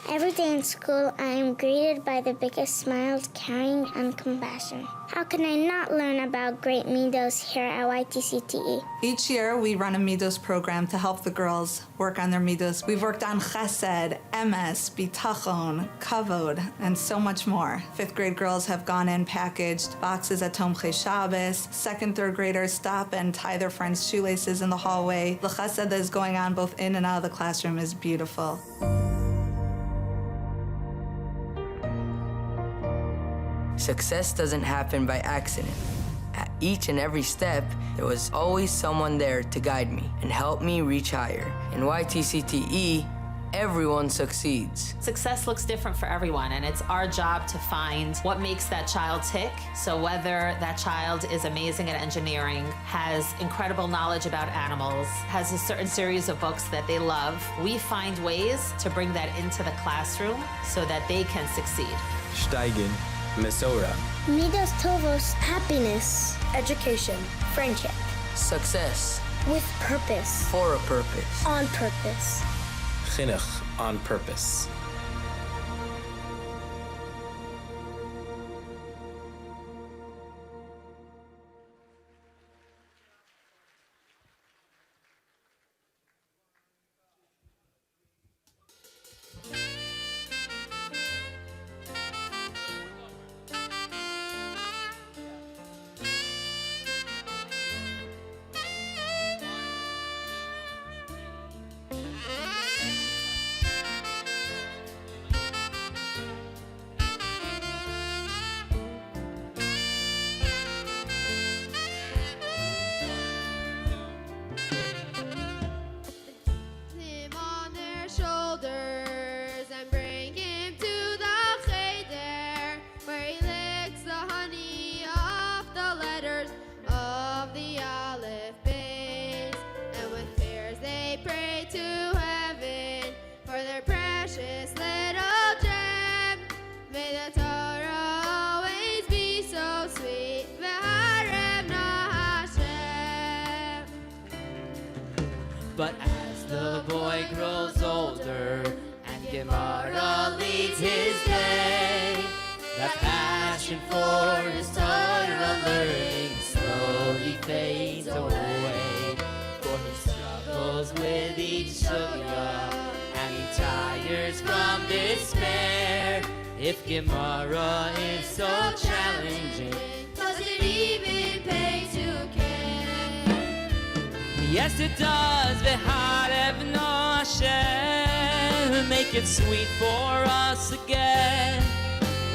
Every day in school, I am greeted by the biggest smiles, caring, and compassion. How can I not learn about great Midos here at YTCTE?
Each year, we run a Midos program to help the girls work on their Midos. We've worked on Chesed, Emes, Bitachon, Kavod, and so much more. 5th grade girls have gone in packaged boxes at Tomchei Shabbos. 2nd, 3rd graders stop and tie their friends' shoelaces in the hallway. The Chesed that is going on both in and out of the classroom is beautiful.
Success doesn't happen by accident. At each and every step, there was always someone there to guide me and help me reach higher. In YTCTE, everyone succeeds.
Success looks different for everyone, and it's our job to find what makes that child tick. So whether that child is amazing at engineering, has incredible knowledge about animals, has a certain series of books that they love, we find ways to bring that into the classroom so that they can succeed.
Steigen. Masorah.
Midos Tovos, happiness,
education,
friendship,
Success.
with purpose,
For a purpose.
on purpose.
Chinuch on purpose.
But as the boy grows older and Gemara leads his day, that passion for his Torah learning slowly fades away. For he struggles with each sugya and he tires from despair. If Gemara is so challenging,
does it even pay to care?
Yes, it does. V'harev no Hashem, make it sweet for us again,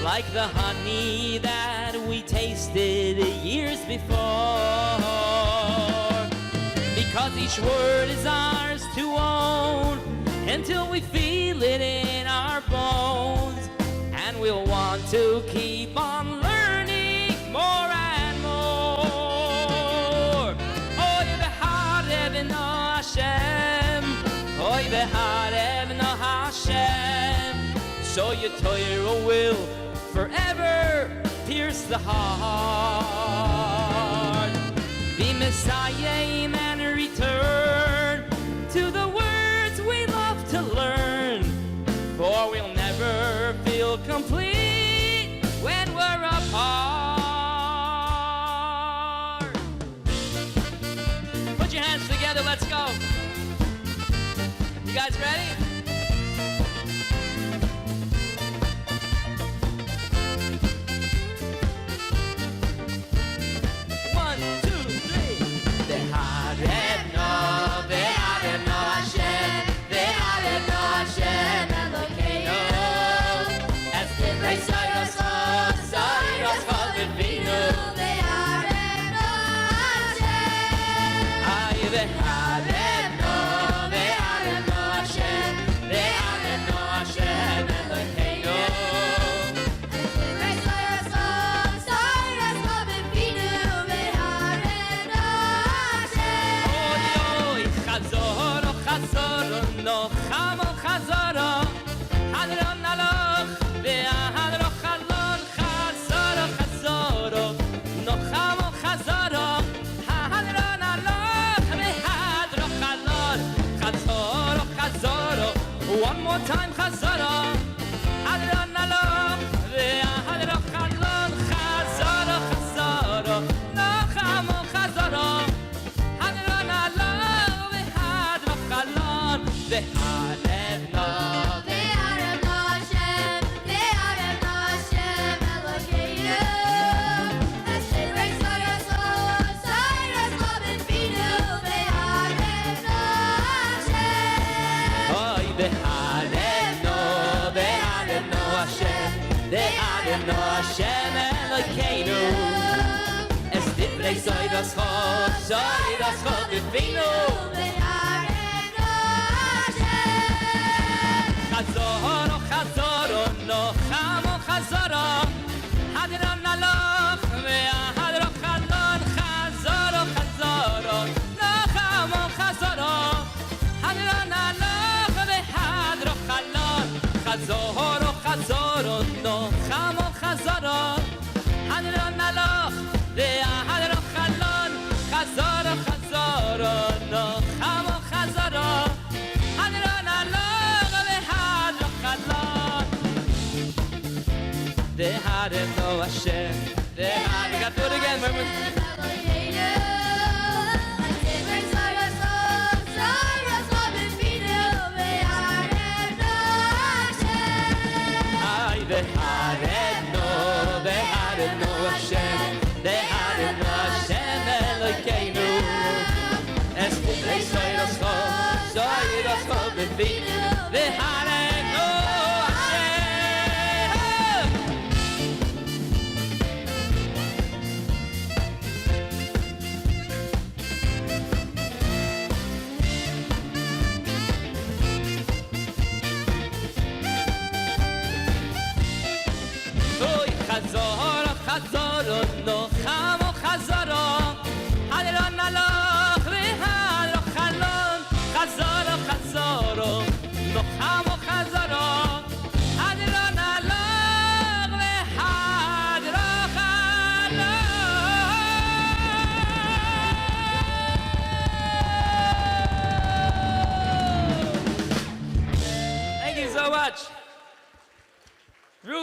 like the honey that we tasted years before. Because each word is ours to own until we feel it in our bones, and we'll want to keep on learning more and more. Oy v'harev no Hashem, oy v'harev no Hashem, so your Torah will forever pierce the heart. Be Messiah and return to the words we love to learn, for we'll never feel complete when we're apart. Put your hands together, let's go. You guys ready? One more time, Hazara. Hadron aloch, ve'hadron chalon, Hazara, Hazara, Nochamo, Hazara. Hadron aloch, ve'hadron chalon, ve'harev no.
Ve'harev no Hashem, ve'harev no Hashem, Elokeinu. Hashem reis ha'yasor, Sairas lo b'finu, ve'harev no Hashem.
Oy, ve'harev no Hashem, ve'harev no Hashem, Elokeinu. Es divrei zoyros cho b'finu.
Ve'harev no Hashem.
Chazoro, Chazoro, Nochamo, Chazoro. Hadron aloch, ve'hadron chalon, Chazoro, Chazoro, Nochamo, Chazoro. Hadron aloch, ve'hadron chalon, Chazoro, Chazoro, Nochamo, Chazoro. Hadron aloch, ve'hadron chalon, Chazoro, Chazoro, Nochamo, Chazoro. Hadron aloch, ve'hadron chalon. Ve'harev no Hashem, ve'harev. We got to do it again. Remember? Ve'harev no Hashem, ve'harev no Hashem, Elokeinu. Es divrei zoyros cho b'finu. Ve'harev no Hashem.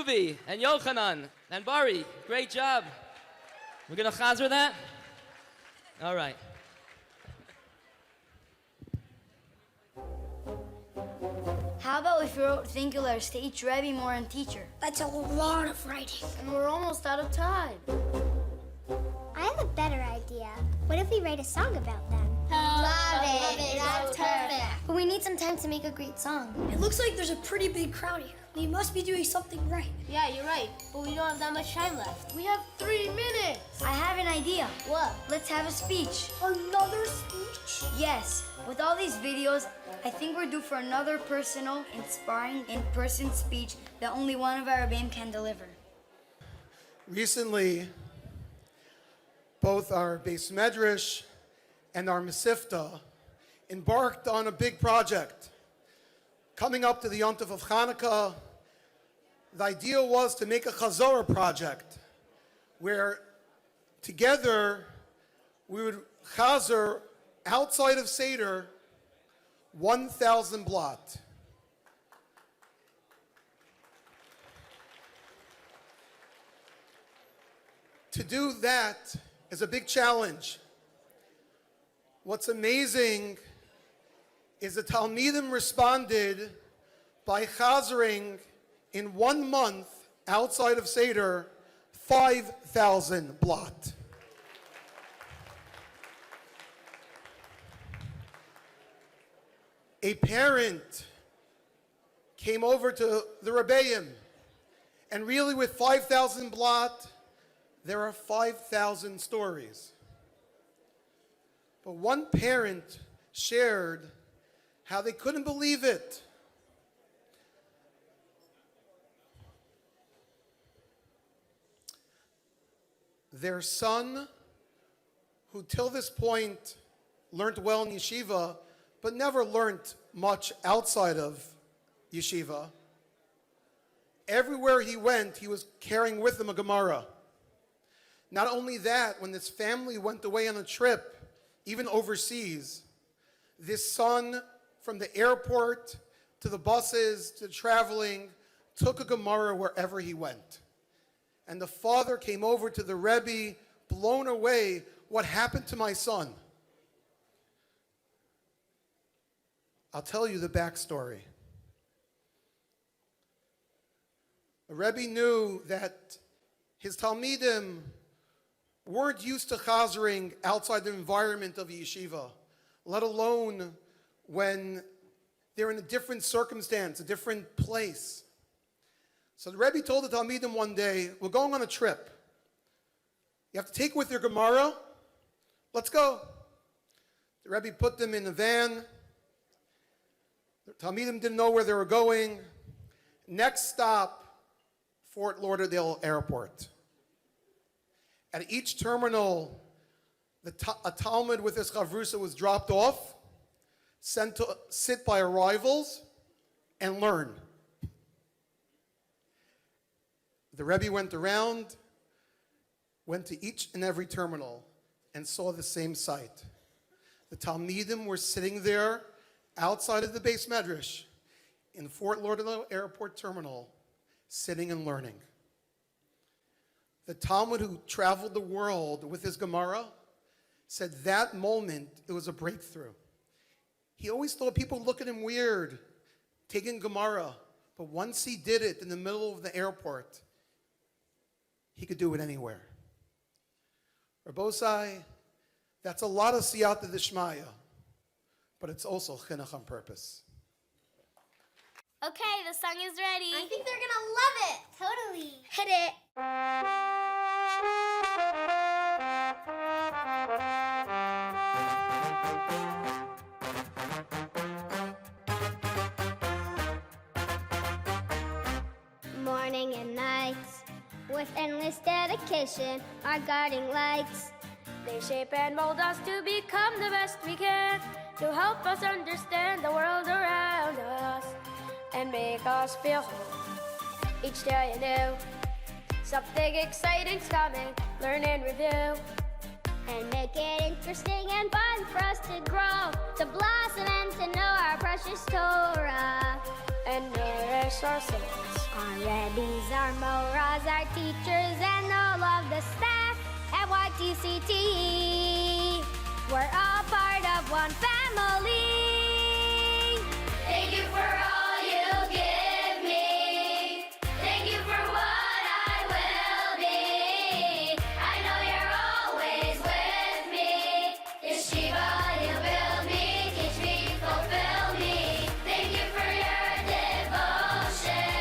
Ruby and Yochanan and Bari. Great job. We're going to chazer that? All right.
How about if we wrote thank you letters to each Rebbe, more, and teacher?
That's a lot of writing.
And we're almost out of time.
I have a better idea. What if we write a song about them?
Love it. That's perfect.
But we need some time to make a great song.
It looks like there's a pretty big crowd here. We must be doing something right.
Yeah, you're right. But we don't have that much time left.
We have 3 minutes.
I have an idea.
What?
Let's have a speech.
Another speech?
Yes. With all these videos, I think we're due for another personal, inspiring, in-person speech that only one of our Rebbeim can deliver.
Recently, both our Beis Medrash and our Mesifta embarked on a big project. Coming up to the Yontif of Hanukkah, the idea was to make a Hazara project where together we would chazer outside of Seder 1,000 blot. To do that is a big challenge. What's amazing is the Talmidim responded by chazering in 1 month outside of Seder 5,000 blot. A parent came over to the Rebbeim, and really with 5,000 blot, there are 5,000 stories. But one parent shared how they couldn't believe it. Their son, who till this point learned well in yeshiva, but never learned much outside of yeshiva, everywhere he went, he was carrying with him a Gemara. Not only that, when this family went away on a trip, even overseas, this son, from the airport to the buses to traveling, took a Gemara wherever he went. And the father came over to the Rebbe, blown away, what happened to my son? I'll tell you the backstory. The Rebbe knew that his Talmidim weren't used to chazering outside the environment of a yeshiva, let alone when they're in a different circumstance, a different place. So the Rebbe told the Talmidim one day, we're going on a trip. You have to take with your Gemara. Let's go. The Rebbe put them in a van. The Talmidim didn't know where they were going. Next stop, Fort Lauderdale Airport. At each terminal, a Talmud with his chavrusa was dropped off, sent to sit by arrivals, and learn. The Rebbe went around, went to each and every terminal, and saw the same sight. The Talmidim were sitting there outside of the Beis Medrash in Fort Lauderdale Airport Terminal, sitting and learning. The Talmud who traveled the world with his Gemara said that moment, it was a breakthrough. He always thought people look at him weird, taking Gemara, but once he did it in the middle of the airport, he could do it anywhere. Rabbosai, that's a lot of siyata d'shmaya, but it's also chinuch on purpose.
Okay, the song is ready.
I think they're gonna love it. Totally.
Hit it.
Morning and nights, with endless dedication, our guiding lights.
They shape and mold us to become the best we can, to help us understand the world around us and make us feel whole. Each day anew, something exciting's coming, learn and review.
And make it interesting and fun for us to grow, to blossom and to know our precious Torah.
and nourish our souls.
Our rabbis, our moras, our teachers, and all of the staff at YTCTE. We're all part of one family.
Thank you for all you give me. Thank you for what I will be. I know you're always with me. Yeshiva, you build me, teach me, fulfill me. Thank you for your devotion,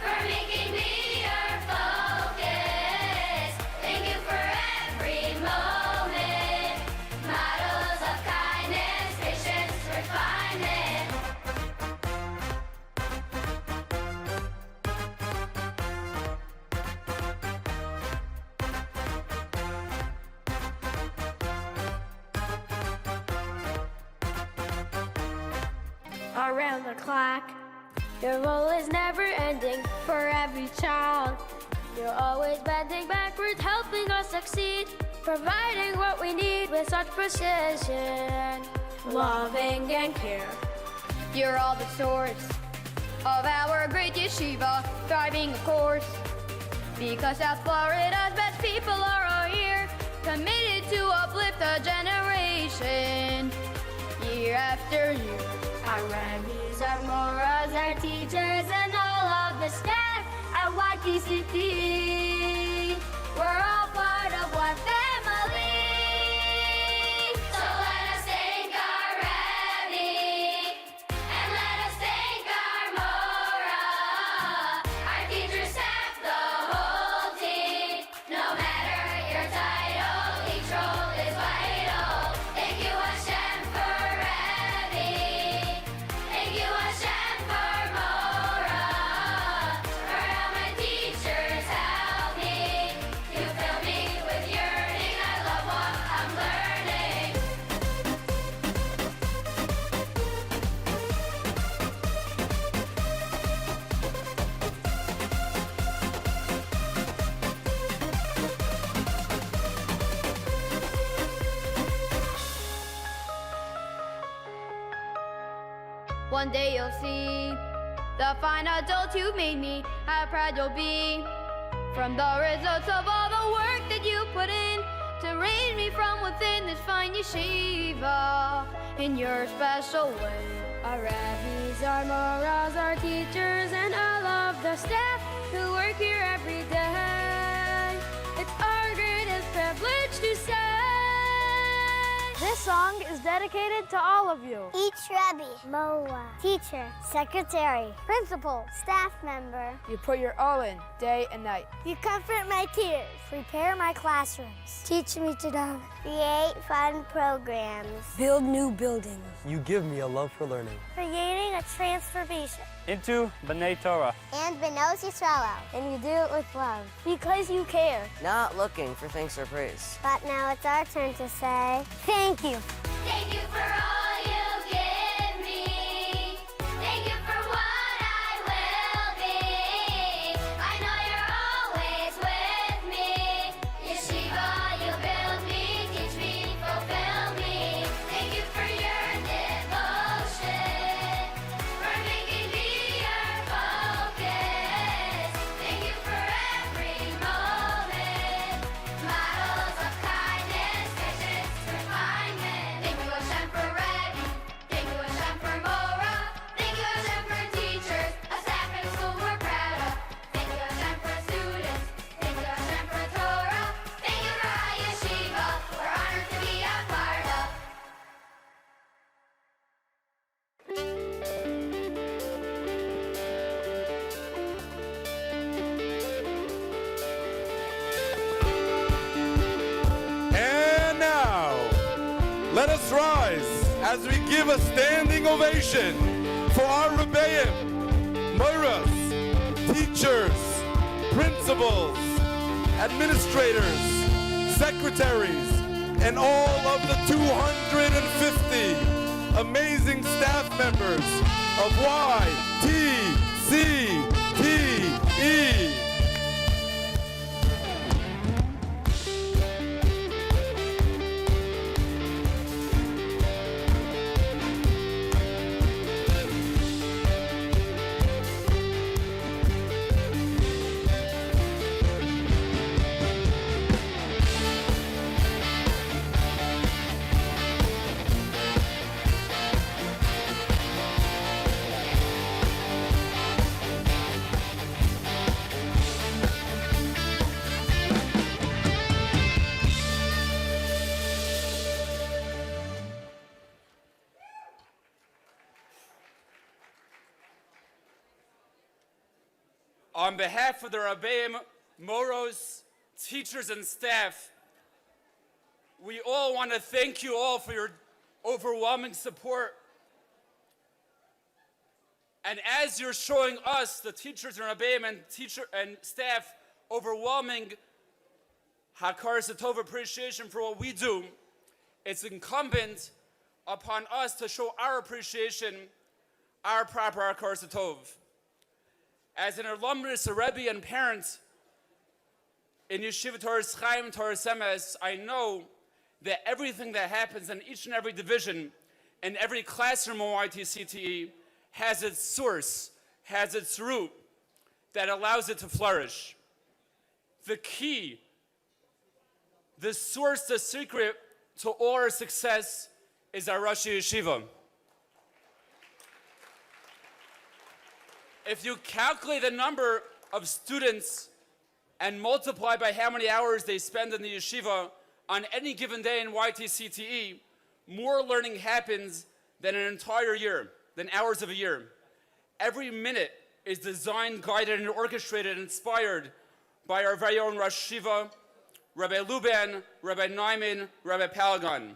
for making me your focus. Thank you for every moment, models of kindness, patience, refinement.
Around the clock, your role is never ending for every child. You're always bending backwards, helping us succeed, providing what we need with such precision, loving and care.
You're all the source of our great yeshiva, thriving of course, because South Florida's best people are all here, committed to uplift a generation, year after year.
Our rabbis, our moras, our teachers, and all of the staff at YTCTE. We're all part of one family.
So let us thank our Rabbi, and let us thank our Mora, our teacher, staff, the whole team. No matter your title, each role is vital. Thank you, Hashem, for Rabbi. Thank you, Hashem, for Mora, for how my teachers help me. You fill me with yearning. I love what I'm learning.
One day you'll see the fine adult you made me, how proud you'll be from the results of all the work that you put in to raise me from within this fine yeshiva in your special way.
Our rabbis, our moras, our teachers, and all of the staff who work here every day. It's our greatest privilege to say.
This song is dedicated to all of you.
Each Rebbe, Moa, teacher, secretary, principal, staff member.
You put your all in, day and night.
You comfort my tears, prepare my classrooms, teach me to daven, create fun programs,
Build new buildings.
You give me a love for learning.
creating a transformation.
Into B'nai Torah.
And Benos Yisrael. And you do it with love. Because you care.
Not looking for thanks or praise.
But now it's our turn to say, thank you.
Thank you for all you give me. Thank you for what I will be. I know you're always with me. Yeshiva, you build me, teach me, fulfill me. Thank you for your devotion, for making me your focus. Thank you for every moment, models of kindness, patience, refinement. Thank you, Hashem, for Rabbi. Thank you, Hashem, for Mora. Thank you, Hashem, for teachers, a staff and school we're proud of. Thank you, Hashem, for students. Thank you, Hashem, for Torah. Thank you for our yeshiva. We're honored to be a part of.
And now, let us rise as we give a standing ovation for our Rebbeim, Moras, teachers, principals, administrators, secretaries, and all of the 250 amazing staff members of YTCTE.
On behalf of the Rabbeim, Moros, teachers, and staff, we all want to thank you all for your overwhelming support. And as you're showing us, the teachers and Rabbeim and staff, overwhelming Hakar Satov appreciation for what we do, it's incumbent upon us to show our appreciation, our proper Hakar Satov. As an alumnus, a Rebbe, and parent in Yeshiva Torah Chaim, Torah Semes, I know that everything that happens in each and every division, in every classroom of YTCTE, has its source, has its root that allows it to flourish. The key, the source, the secret to all our success is our Rosh Yeshiva. If you calculate the number of students and multiply by how many hours they spend in the yeshiva on any given day in YTCTE, more learning happens than an entire year, than hours of a year. Every minute is designed, guided, and orchestrated and inspired by our very own Rosh Yeshiva, Rabbi Luban, Rabbi Nyman, Rabbi Palgan.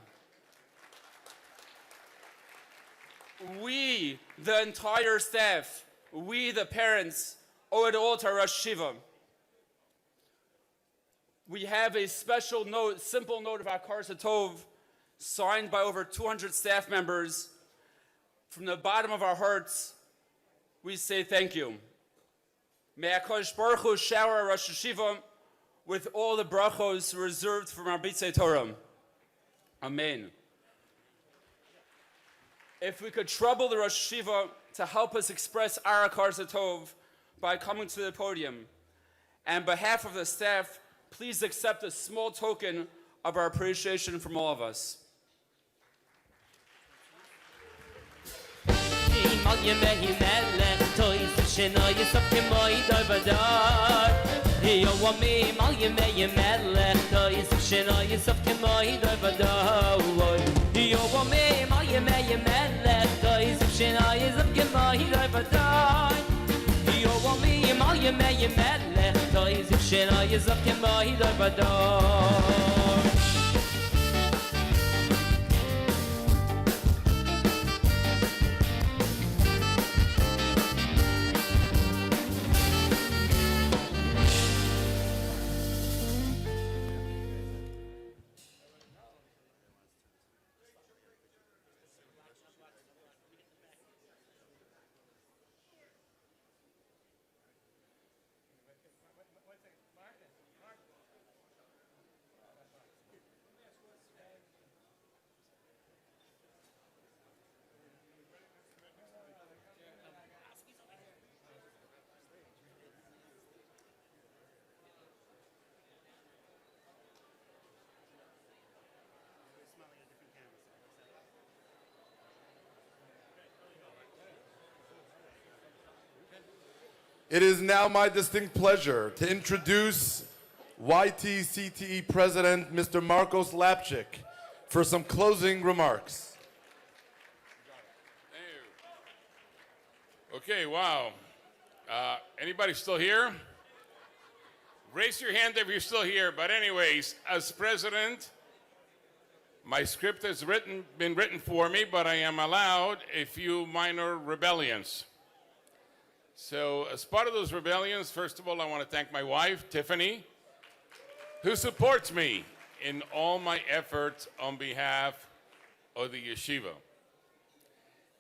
We, the entire staff, we, the parents, owe it all to our Rosh Yeshiva. We have a special note, simple note of Hakar Satov, signed by over 200 staff members. From the bottom of our hearts, we say thank you. May HaKadosh Baruch Hu shower our Rosh Yeshiva with all the brachos reserved for Marbitzei Torah. Amen. If we could trouble the Rosh Yeshiva to help us express our Hakar Satov by coming to the podium. And on behalf of the staff, please accept a small token of our appreciation from all of us.
It is now my distinct pleasure to introduce YTCTE President Mr. Marcos Lapchik for some closing remarks.
Okay, wow. Anybody still here? Raise your hand if you're still here. But anyways, as president, my script has been written for me, but I am allowed a few minor rebellions. So as part of those rebellions, first of all, I want to thank my wife, Tiffany, who supports me in all my efforts on behalf of the yeshiva.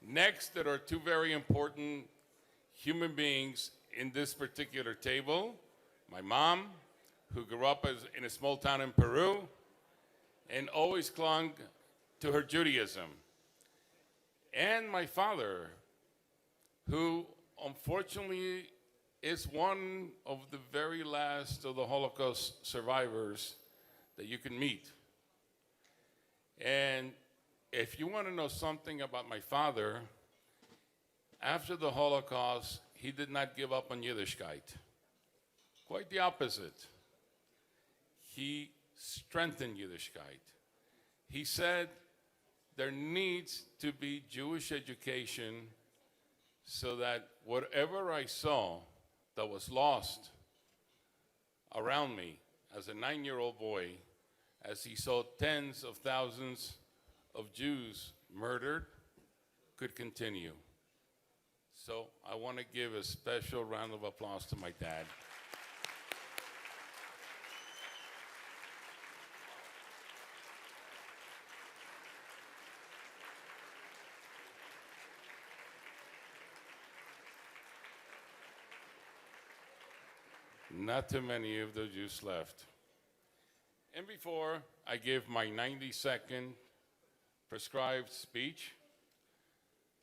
Next, there are two very important human beings in this particular table. My mom, who grew up in a small town in Peru and always clung to her Judaism. And my father, who unfortunately is one of the very last of the Holocaust survivors that you can meet. And if you want to know something about my father, after the Holocaust, he did not give up on Yiddishkeit. Quite the opposite. He strengthened Yiddishkeit. He said there needs to be Jewish education so that whatever I saw that was lost around me as a 9-year-old boy as he saw tens of thousands of Jews murdered could continue. So I want to give a special round of applause to my dad. Not too many of the Jews left. And before I give my 90-second prescribed speech,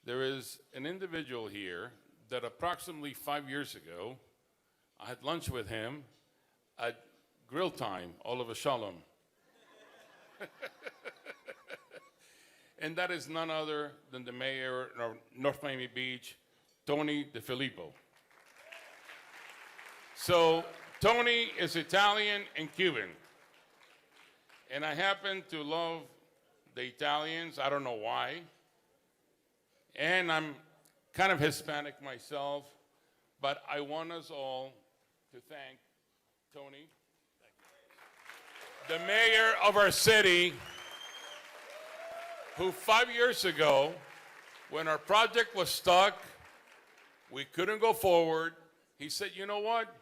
there is an individual here that approximately 5 years ago, I had lunch with him at Grill Time, Oliver Shalom. And that is none other than the mayor of North Miami Beach, Tony DeFilippo. So Tony is Italian and Cuban. And I happen to love the Italians. I don't know why. And I'm kind of Hispanic myself. But I want us all to thank Tony, the mayor of our city, who 5 years ago, when our project was stuck, we couldn't go forward, he said, you know what?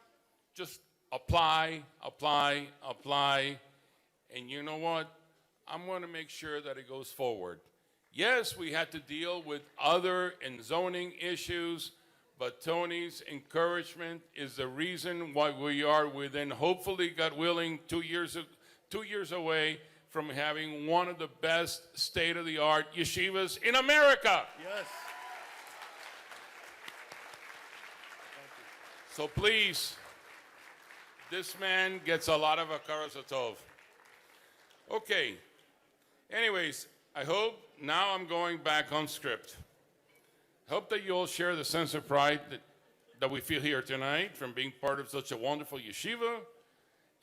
Just apply, apply, apply. And you know what? I'm going to make sure that it goes forward. Yes, we had to deal with other and zoning issues, but Tony's encouragement is the reason why we are within, hopefully, God willing, 2 years away from having one of the best state-of-the-art yeshivas in America.
Yes.
So please, this man gets a lot of hakaras hatov. Okay. Anyways, I hope now I'm going back on script. Hope that you all share the sense of pride that we feel here tonight from being part of such a wonderful yeshiva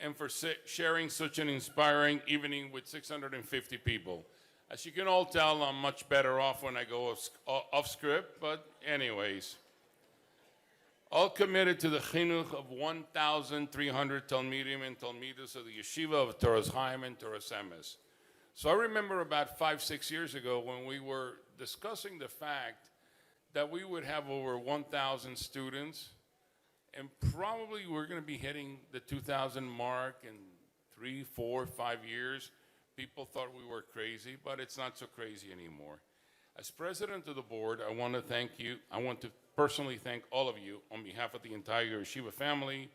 and for sharing such an inspiring evening with 650 people. As you can all tell, I'm much better off when I go off script, but anyways. All committed to the chinuch of 1,300 Talmidim and Talmidas of the Yeshiva of Torah's Chaim and Torah's Emes. So I remember about 5-6 years ago when we were discussing the fact that we would have over 1,000 students, and probably we're going to be hitting the 2,000 mark in 3, 4, 5 years. People thought we were crazy, but it's not so crazy anymore. As president of the board, I want to thank you. I want to personally thank all of you on behalf of the entire Yeshiva family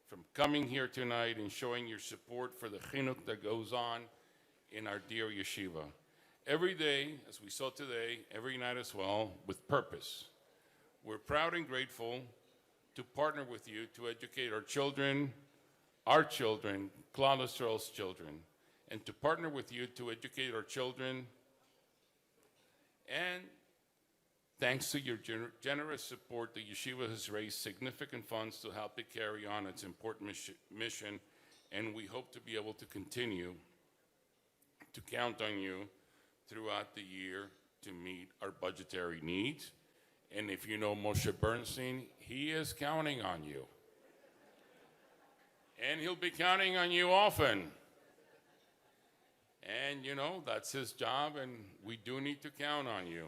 from coming here tonight and showing your support for the chinuch that goes on in our dear Yeshiva. Every day, as we saw today, every night as well, with purpose. We're proud and grateful to partner with you to educate our children, Klal Yisrael's children, and to partner with you to educate our children. And thanks to your generous support, the yeshiva has raised significant funds to help it carry on its important mission, and we hope to be able to continue to count on you throughout the year to meet our budgetary needs. And if you know Moshe Bernstein, he is counting on you. And he'll be counting on you often. And, you know, that's his job, and we do need to count on you.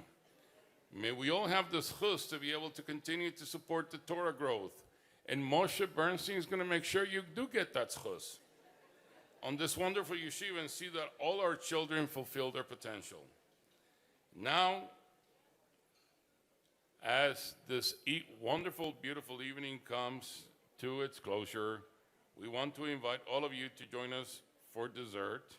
May we all have the zchus to be able to continue to support the Torah growth. And Moshe Bernstein is going to make sure you do get that zchus on this wonderful yeshiva and see that all our children fulfill their potential. Now, as this wonderful, beautiful evening comes to its closure, we want to invite all of you to join us for dessert.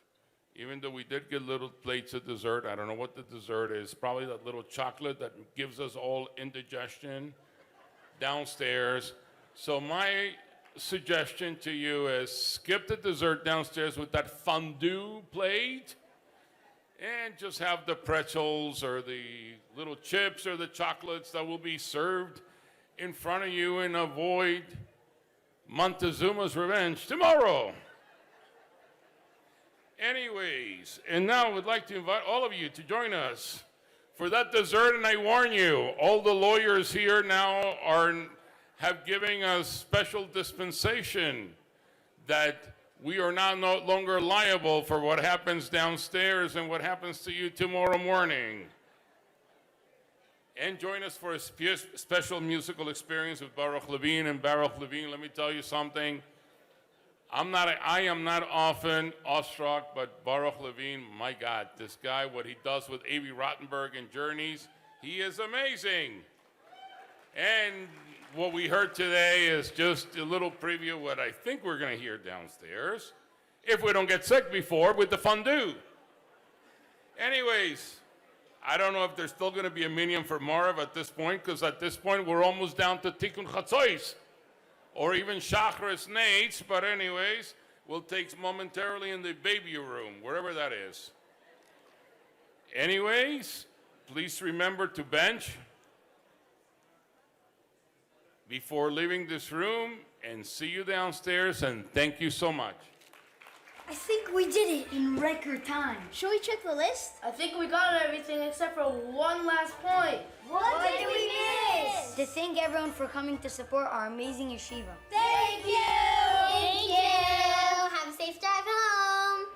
Even though we did get little plates of dessert, I don't know what the dessert is, probably that little chocolate that gives us all indigestion downstairs. So my suggestion to you is skip the dessert downstairs with that fondue plate and just have the pretzels or the little chips or the chocolates that will be served in front of you and avoid Montezuma's revenge tomorrow. Anyways, and now I would like to invite all of you to join us for that dessert, and I warn you, all the lawyers here now have given us special dispensation that we are now no longer liable for what happens downstairs and what happens to you tomorrow morning. And join us for a special musical experience with Baruch Levine. And Baruch Levine, let me tell you something. I am not often awestruck, but Baruch Levine, my God, this guy, what he does with Avi Rottenberg and Journeys, he is amazing. And what we heard today is just a little preview of what I think we're going to hear downstairs, if we don't get sick before, with the fondue. Anyways, I don't know if there's still going to be a minyan for Marv at this point, because at this point we're almost down to Tikkun Chatzois, or even Shachris Nates, but anyways, we'll take momentarily in the baby room, wherever that is. Anyways, please remember to bench before leaving this room, and see you downstairs, and thank you so much.
I think we did it in record time.
Should we check the list?
I think we got everything except for one last point.
What did we miss?
To thank everyone for coming to support our amazing yeshiva.
Thank you!
Thank you! Have a safe drive home!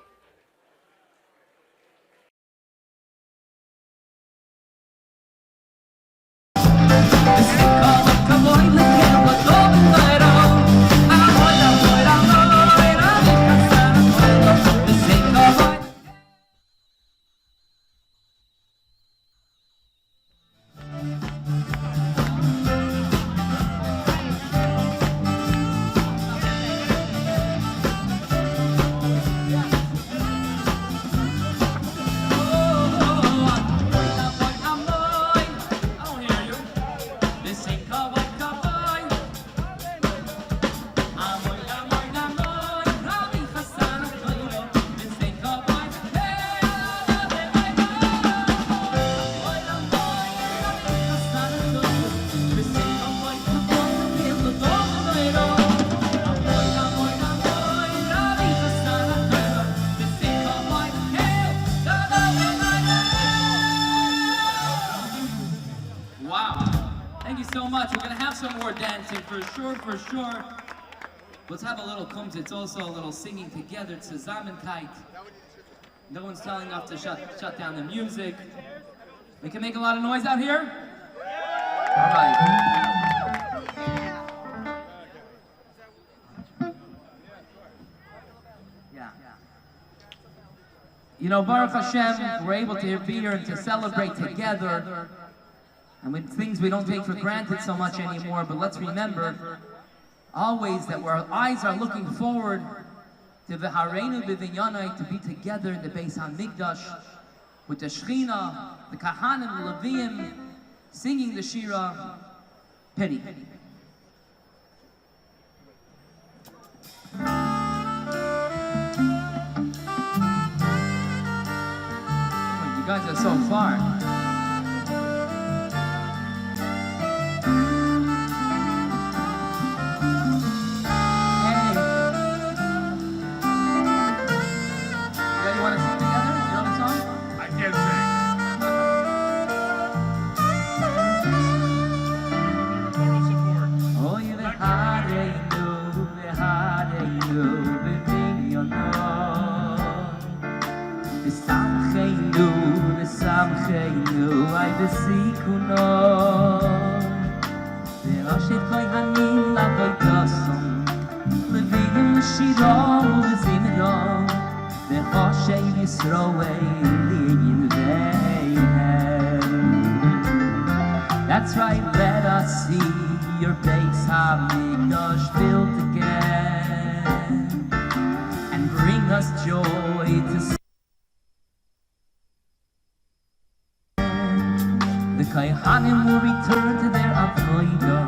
For sure. Let's have a little kumz. It's also a little singing together. Zusammenkeit. No one's telling us to shut down the music. We can make a lot of noise out here? All right. Yeah. You know, Baruch Hashem, we're able to be here and to celebrate together. And with things we don't take for granted so much anymore, but let's remember always that our eyes are looking forward to the Hareinu B'Vinyanai, to be together in the Beis HaMikdash with the Shechina, the Kahanim, the Leviim, singing the Shira, Pity. You guys are so far. That's right, let us see your Beis HaMikdash built again, and bring us joy to see. The Kohanim will return to their avodah,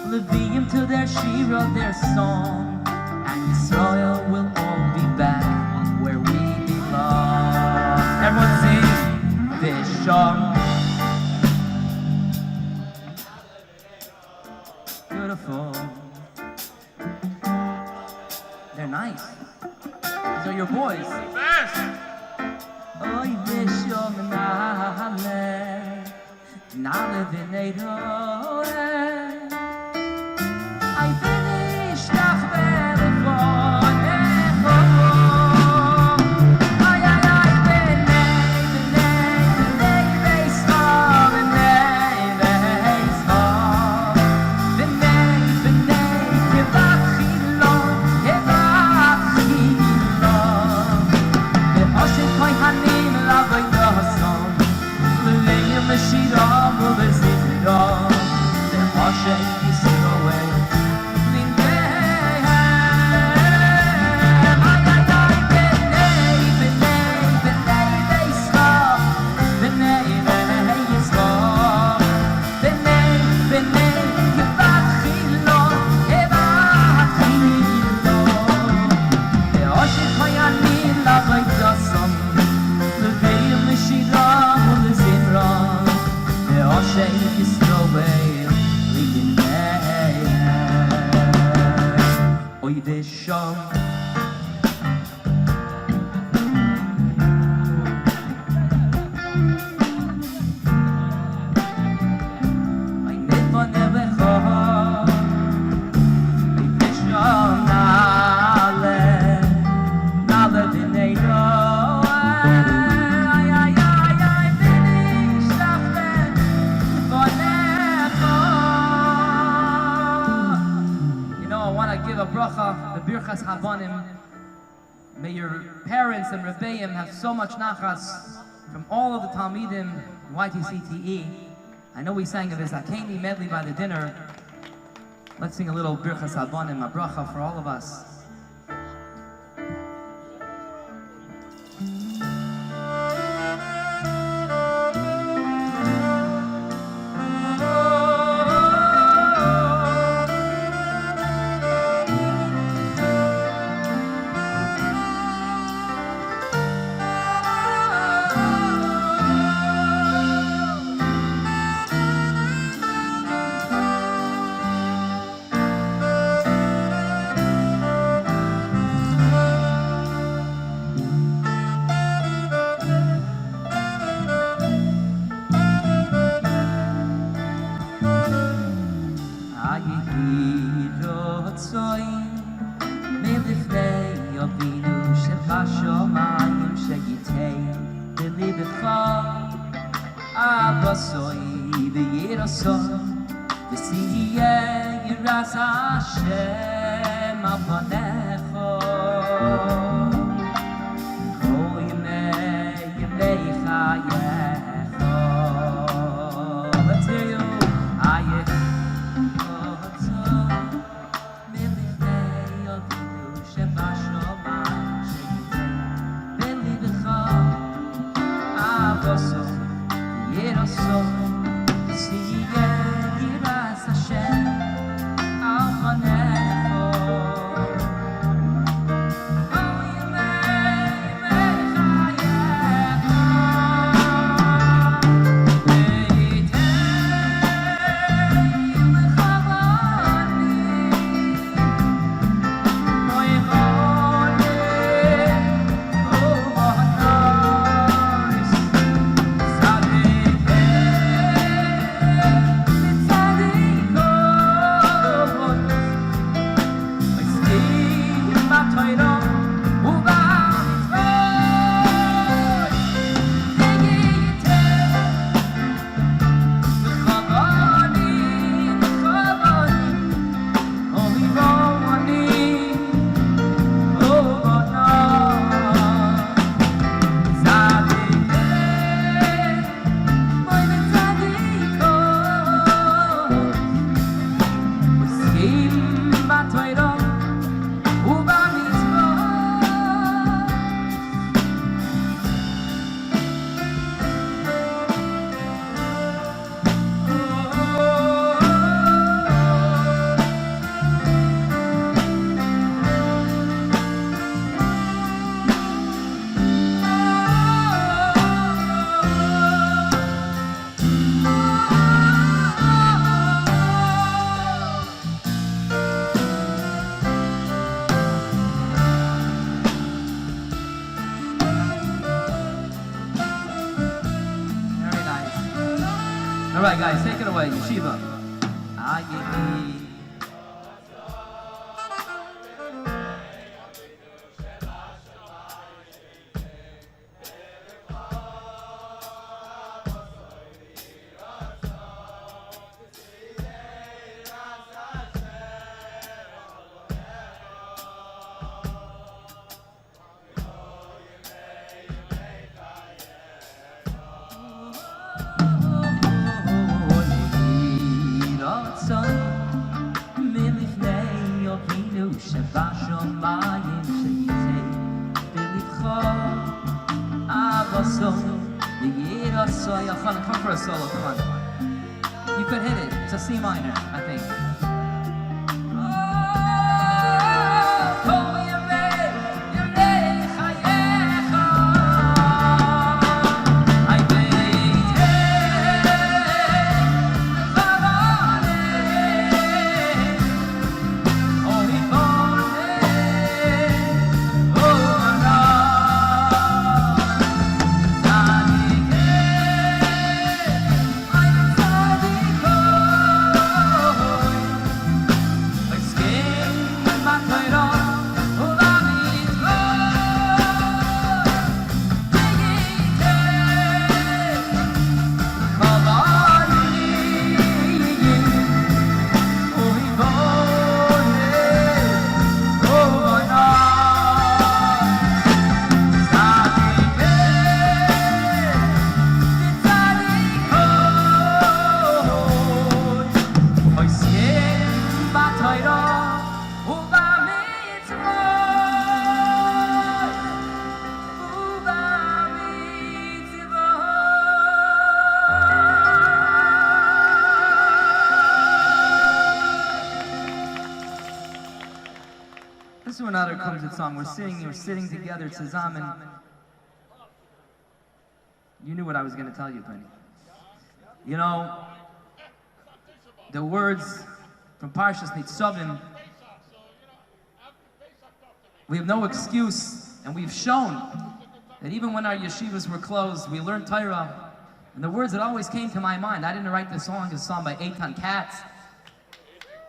Leviim to their shira, their song, and Yisrael will all be back where we belong. Everyone sing this song. Beautiful. They're nice. These are your boys. Oy vishom nale, nale v'neidore. Birchas Habanim. May your parents and Rebbeim have so much nachas from all of the Talmidim in YTCTE. I know we sang a Vizakeni medley by the dinner. Let's sing a little Birchas Habanim, a bracha for all of us. All right, guys, take it away, Yeshiva. Come for a solo, come on. You could hit it. It's a C minor, I think.
Oh,
Kumsit song. We're sitting together, zusammen. You knew what I was going to tell you, Penny. You know, the words from Parshas Nitzavim, we have no excuse, and we've shown that even when our yeshivas were closed, we learned Torah. And the words that always came to my mind, I didn't write this song, it's a song by Eitan Katz.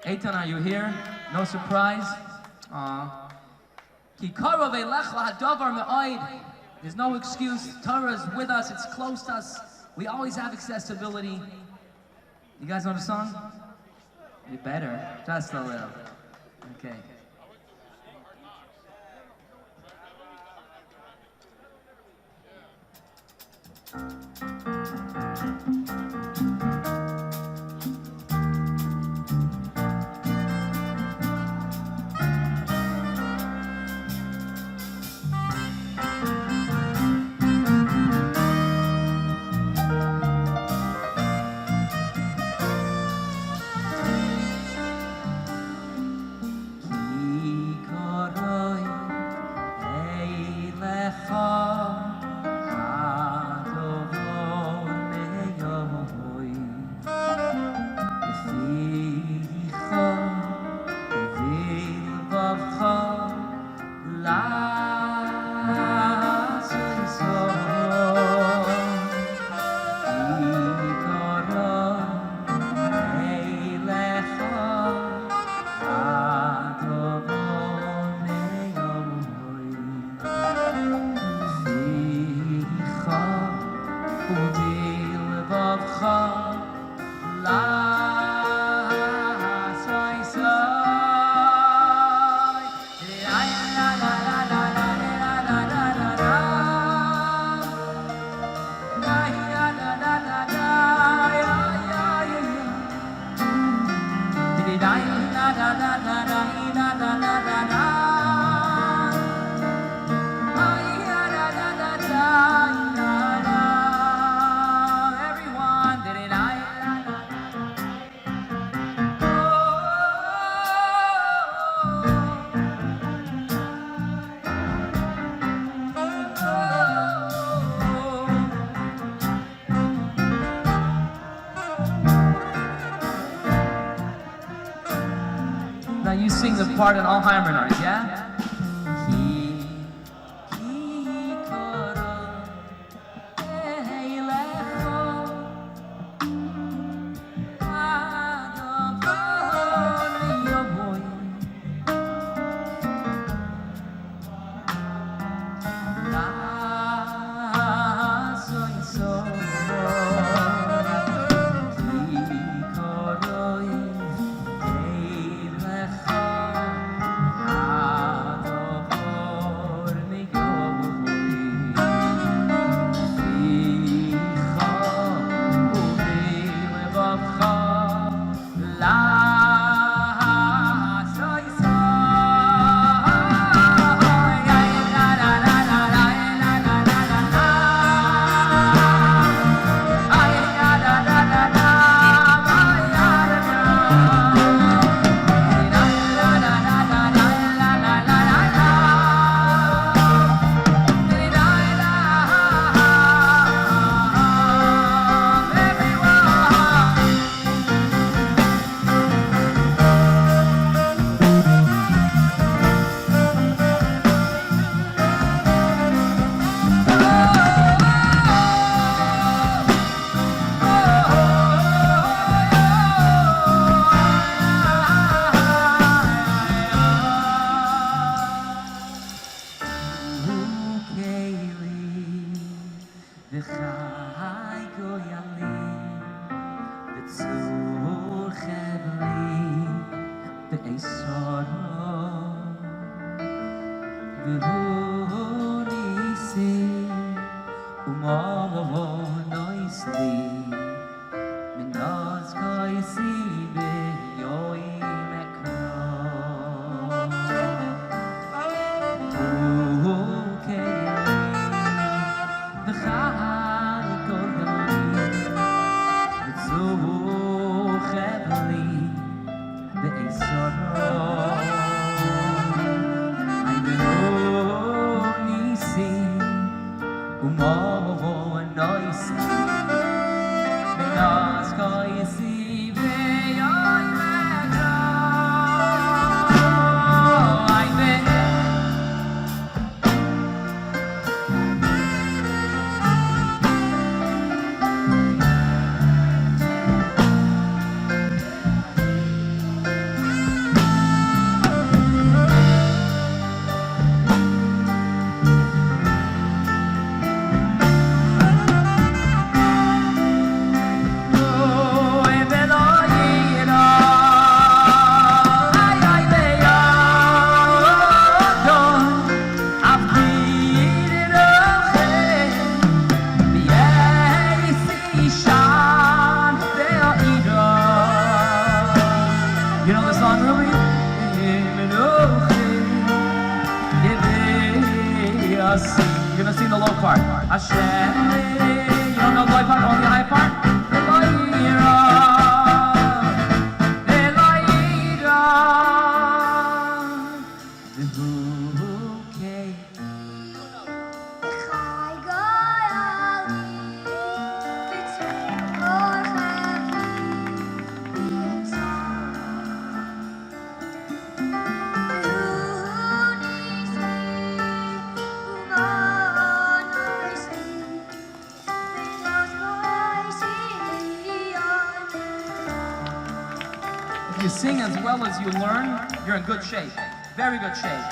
Eitan, are you here? No surprise? Ki karov elech lahadavar me'oid. There's no excuse. Torah is with us, it's close to us. We always have accessibility. You guys know the song? You better, just a little. Okay. You sing the part in all harmonize, yeah? You're gonna sing the low part. Hashem. You don't know the low part, only the high part? If you sing as well as you learn, you're in good shape. Very good shape.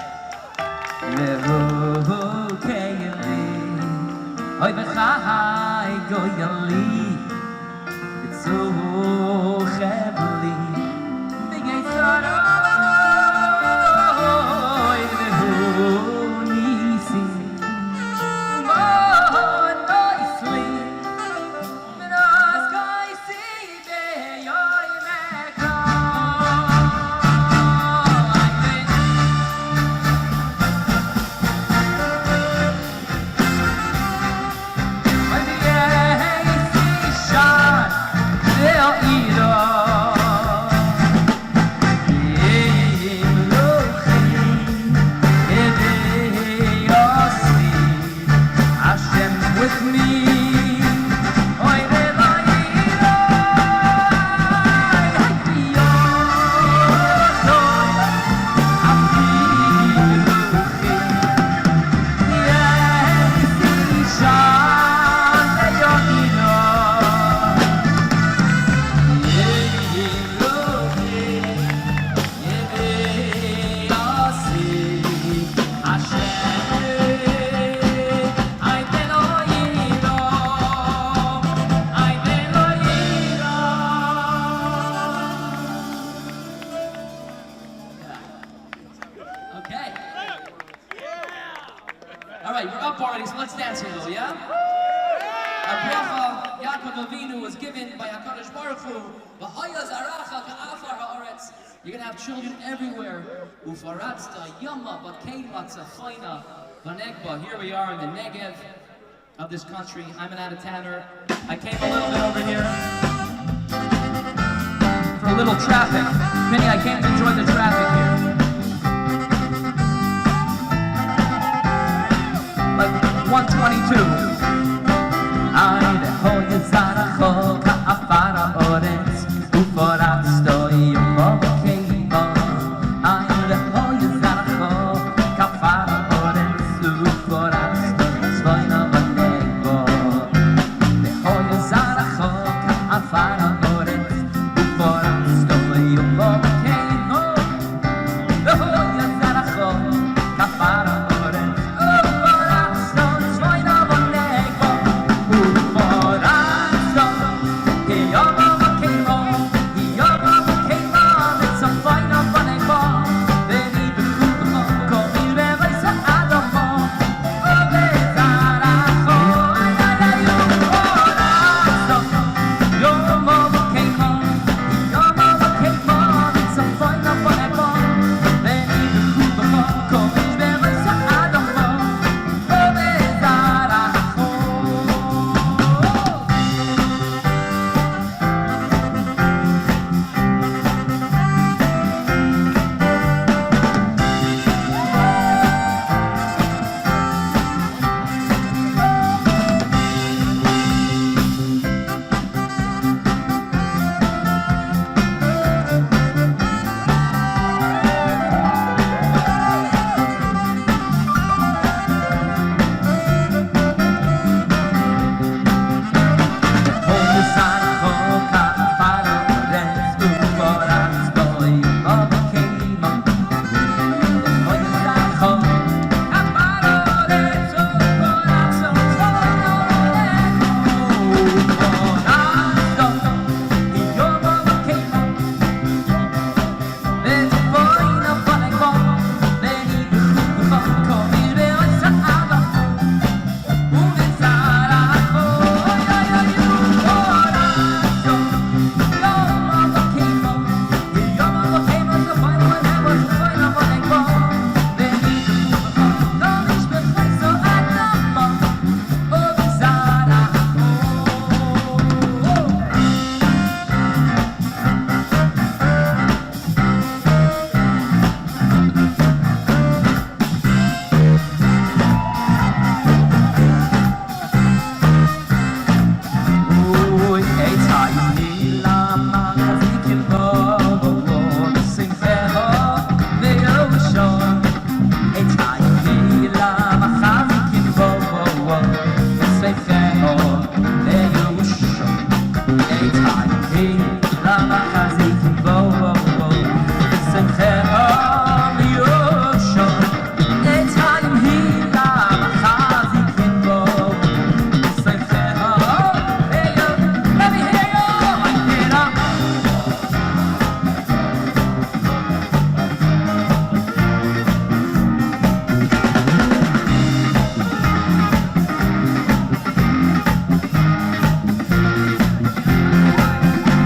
You're going to have children everywhere. Here we are in the Negev of this country. I'm an out-of-towner. I came a little bit over here for a little traffic. Minnie, I came to enjoy the traffic here. Like 122.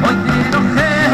Hoy te enojé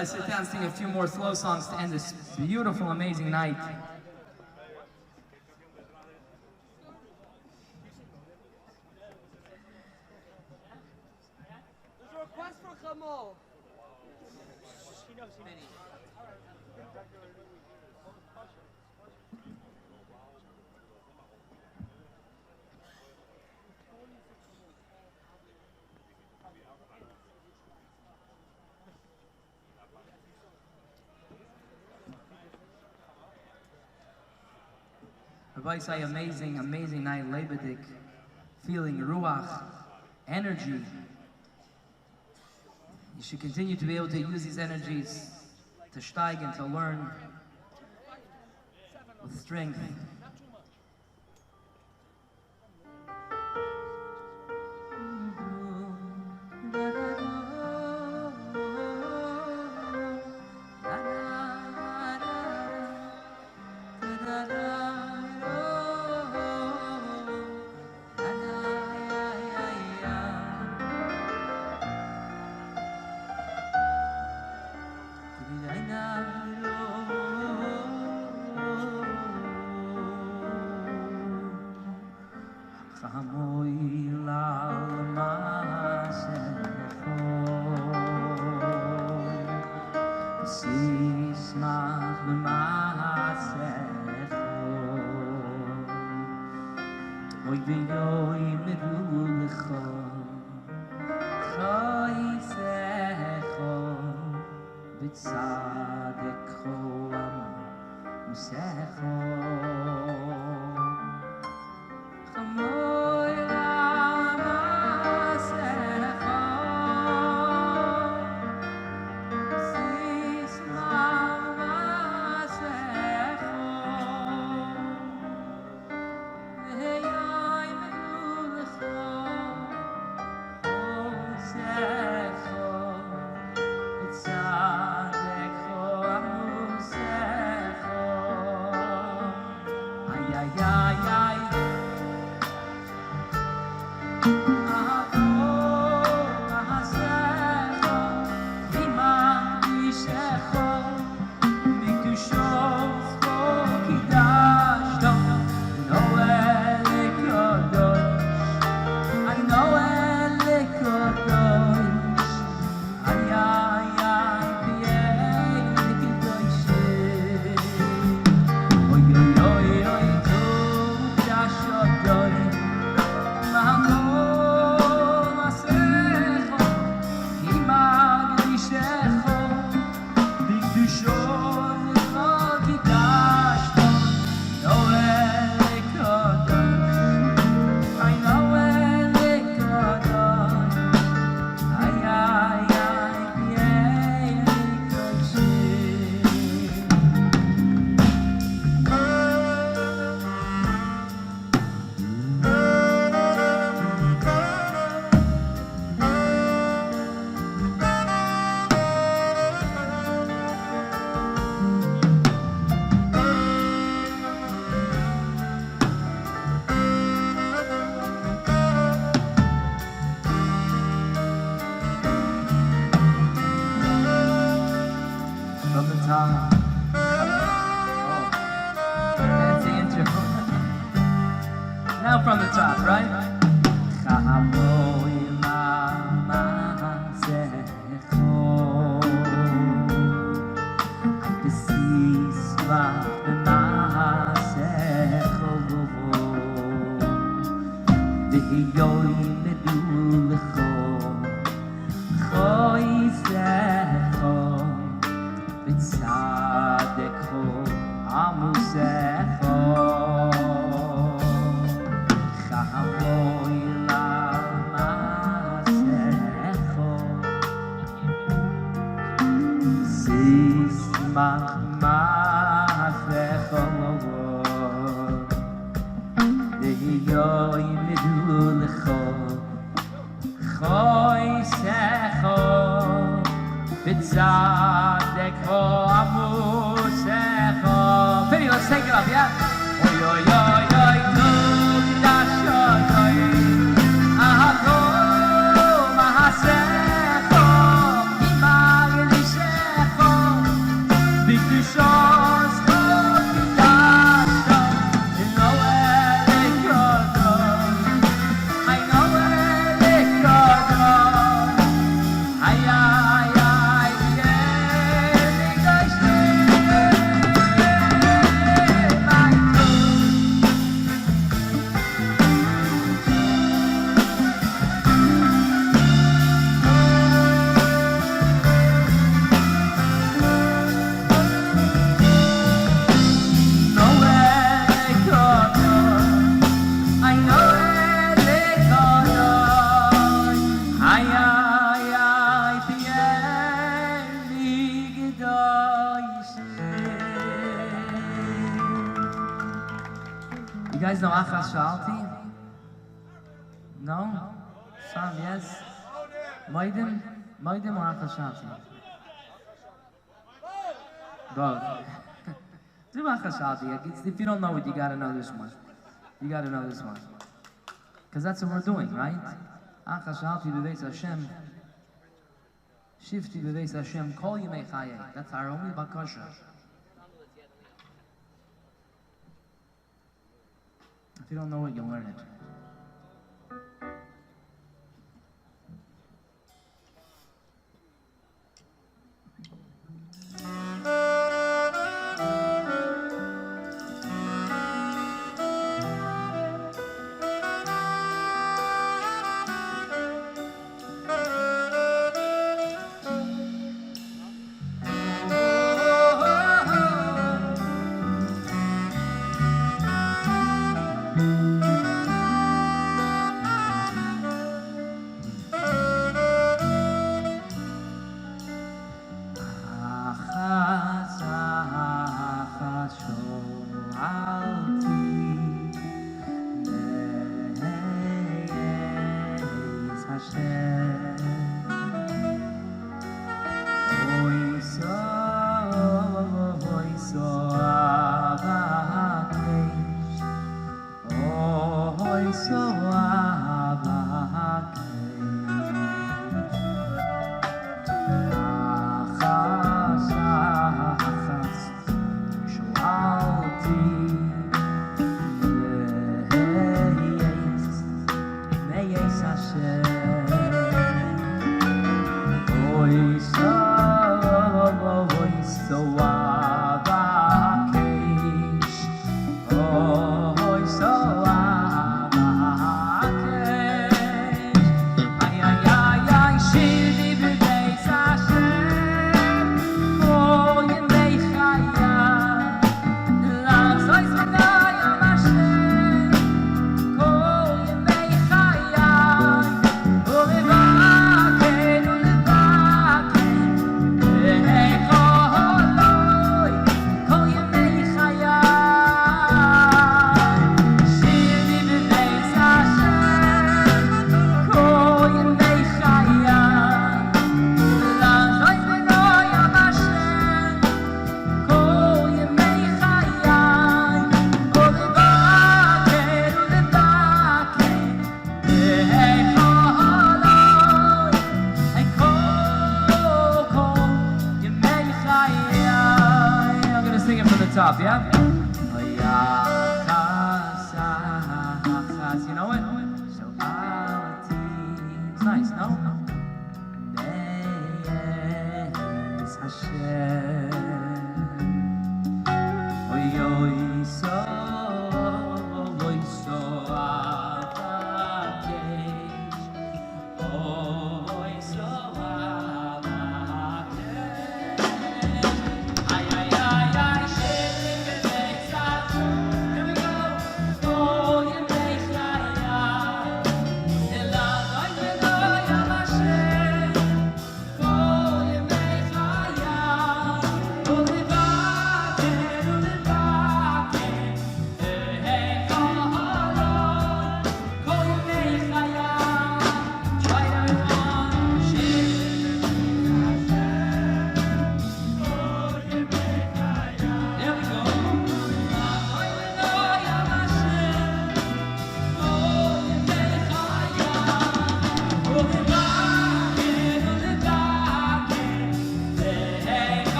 I sit down and sing a few more slow songs to end this beautiful, amazing night.
There's a request for Chamal.
Rabbi say amazing, amazing night, Lebedik, feeling ruach, energy. You should continue to be able to use these energies to steig and to learn with strength. Now from the top, right? Vinny, let's take it up, yeah? Oy, oy, oy, oy, look, dash, oy, oy. Ahato, mahasecho, imag lishecho. You guys know Achas Shalti? No? Some, yes? Moedim? Moedim or Achas Shalti? Both. Do Achas Shalti. If you don't know it, you gotta know this one. You gotta know this one. Because that's what we're doing, right? Achas Shalti B'Beis Hashem. Shifti B'Beis Hashem. Kol Yimei Chayei. That's our only bakasha. If you don't know it, you'll learn it.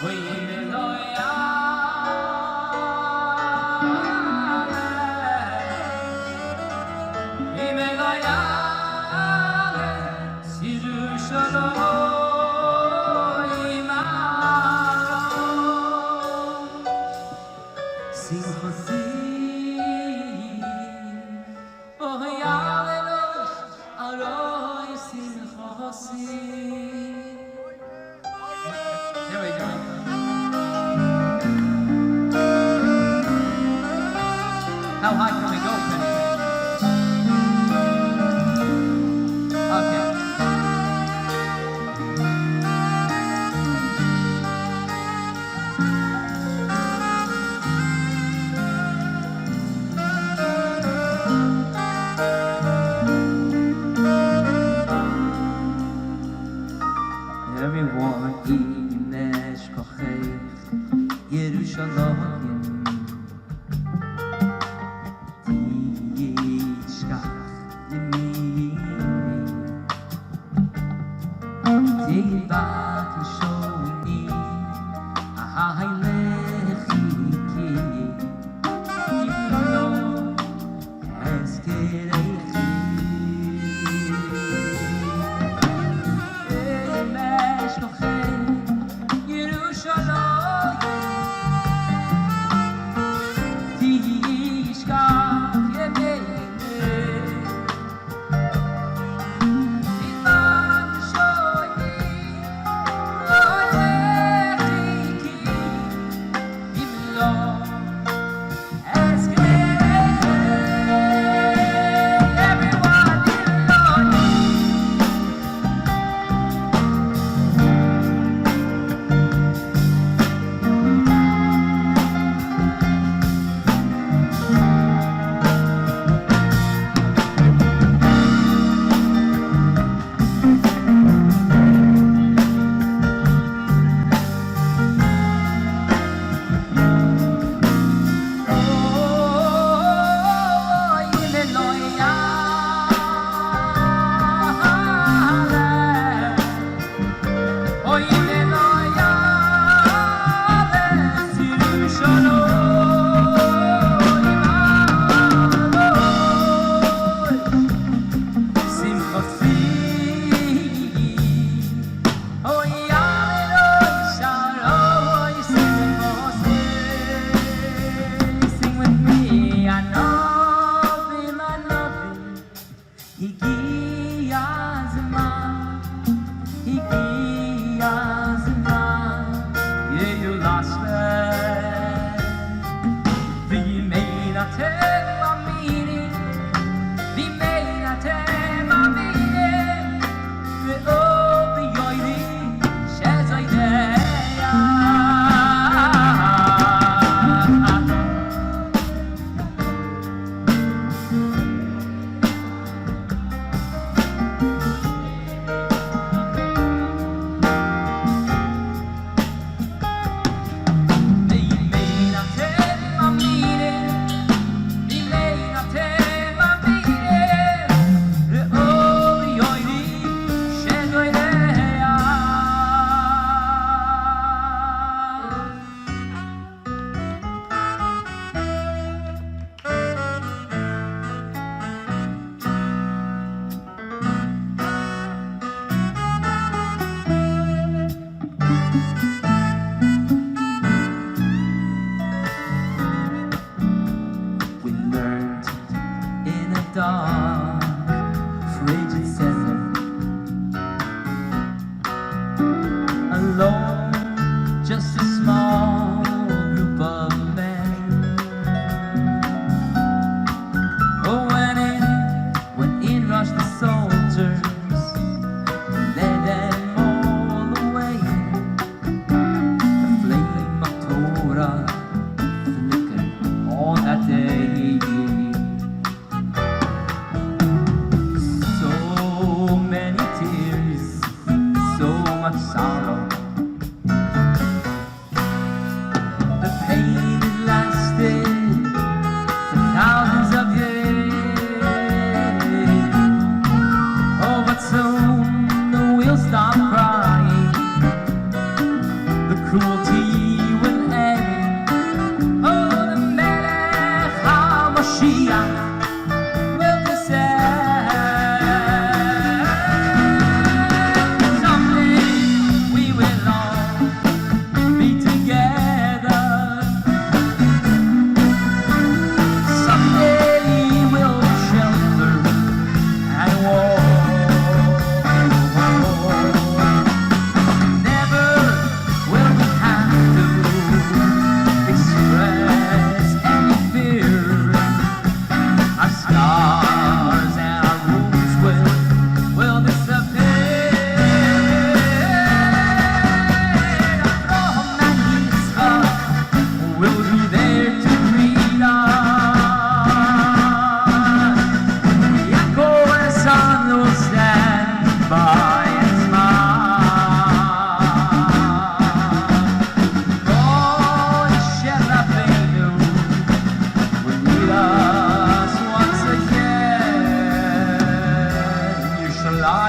We Yerushalayim Arosh Simchasi Oh Yalelosh Arosh Simchasi. Here we go. How high can we go, Penny? Okay. Everyone Inesh Kochei Yerushalayim Tishkach Yemini Teivat Yishoni Ahaylechi Yimno Eskerechi Emesh Kochei Yerushalayim Tishkach Yemini Teivat Yishoni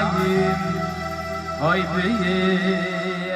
Shamayim Oy B'Yizra'ah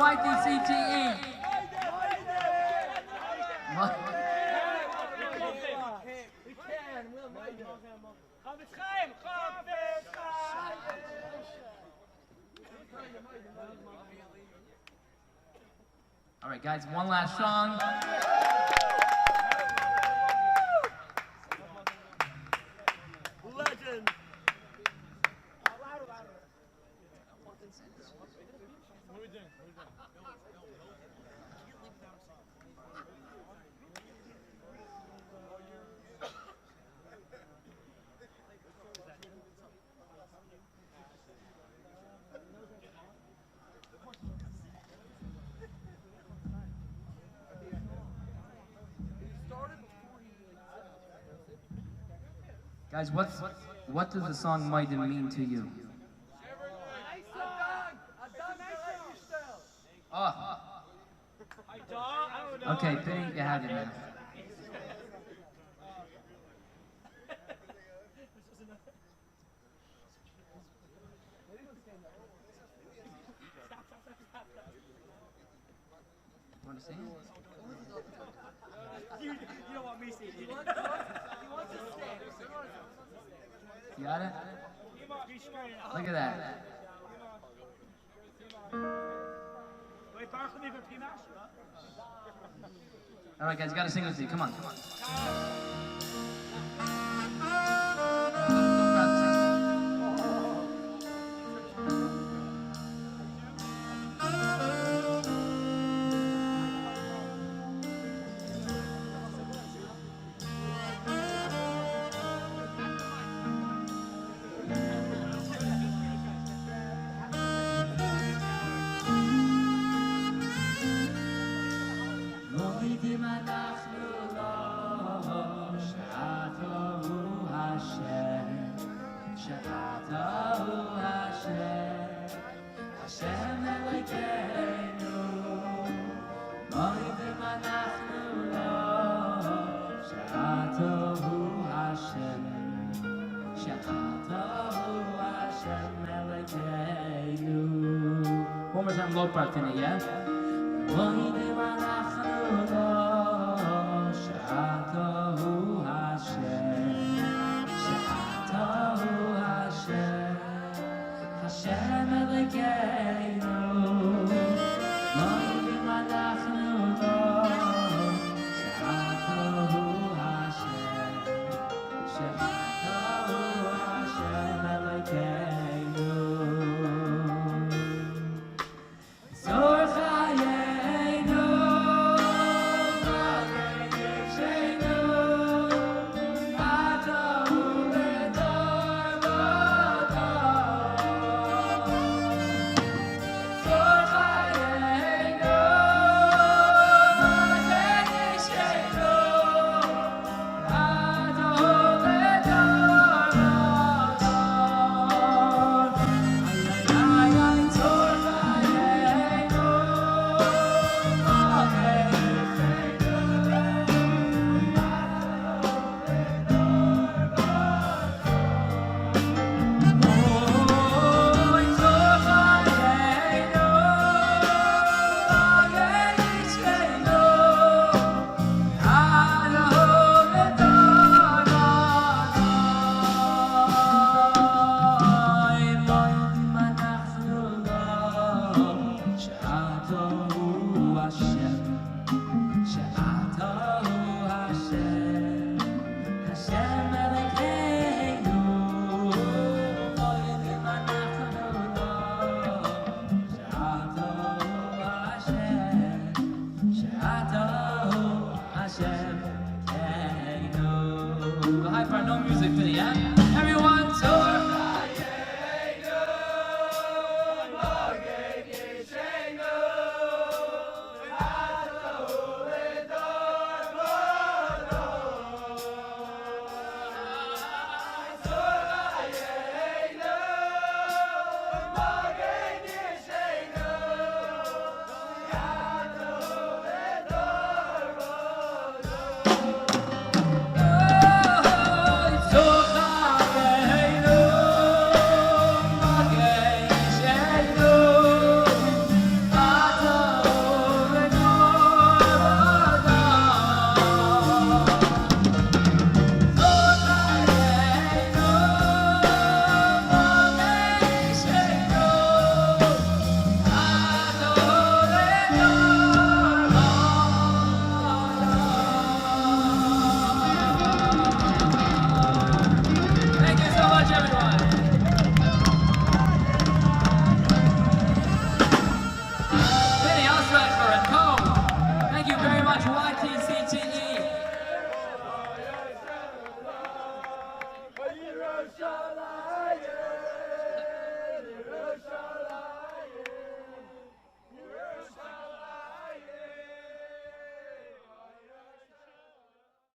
YTCTE. All right, guys, one last song.
Legend.
Guys, what does the song Maiden mean to you? Oh. Okay, Penny, you have it now. Want to sing it?
You don't want me singing. He wants to stand.
You got it? Look at that. All right, guys, you got to sing with me. Come on. One more time, low part in it, yeah? music for the end.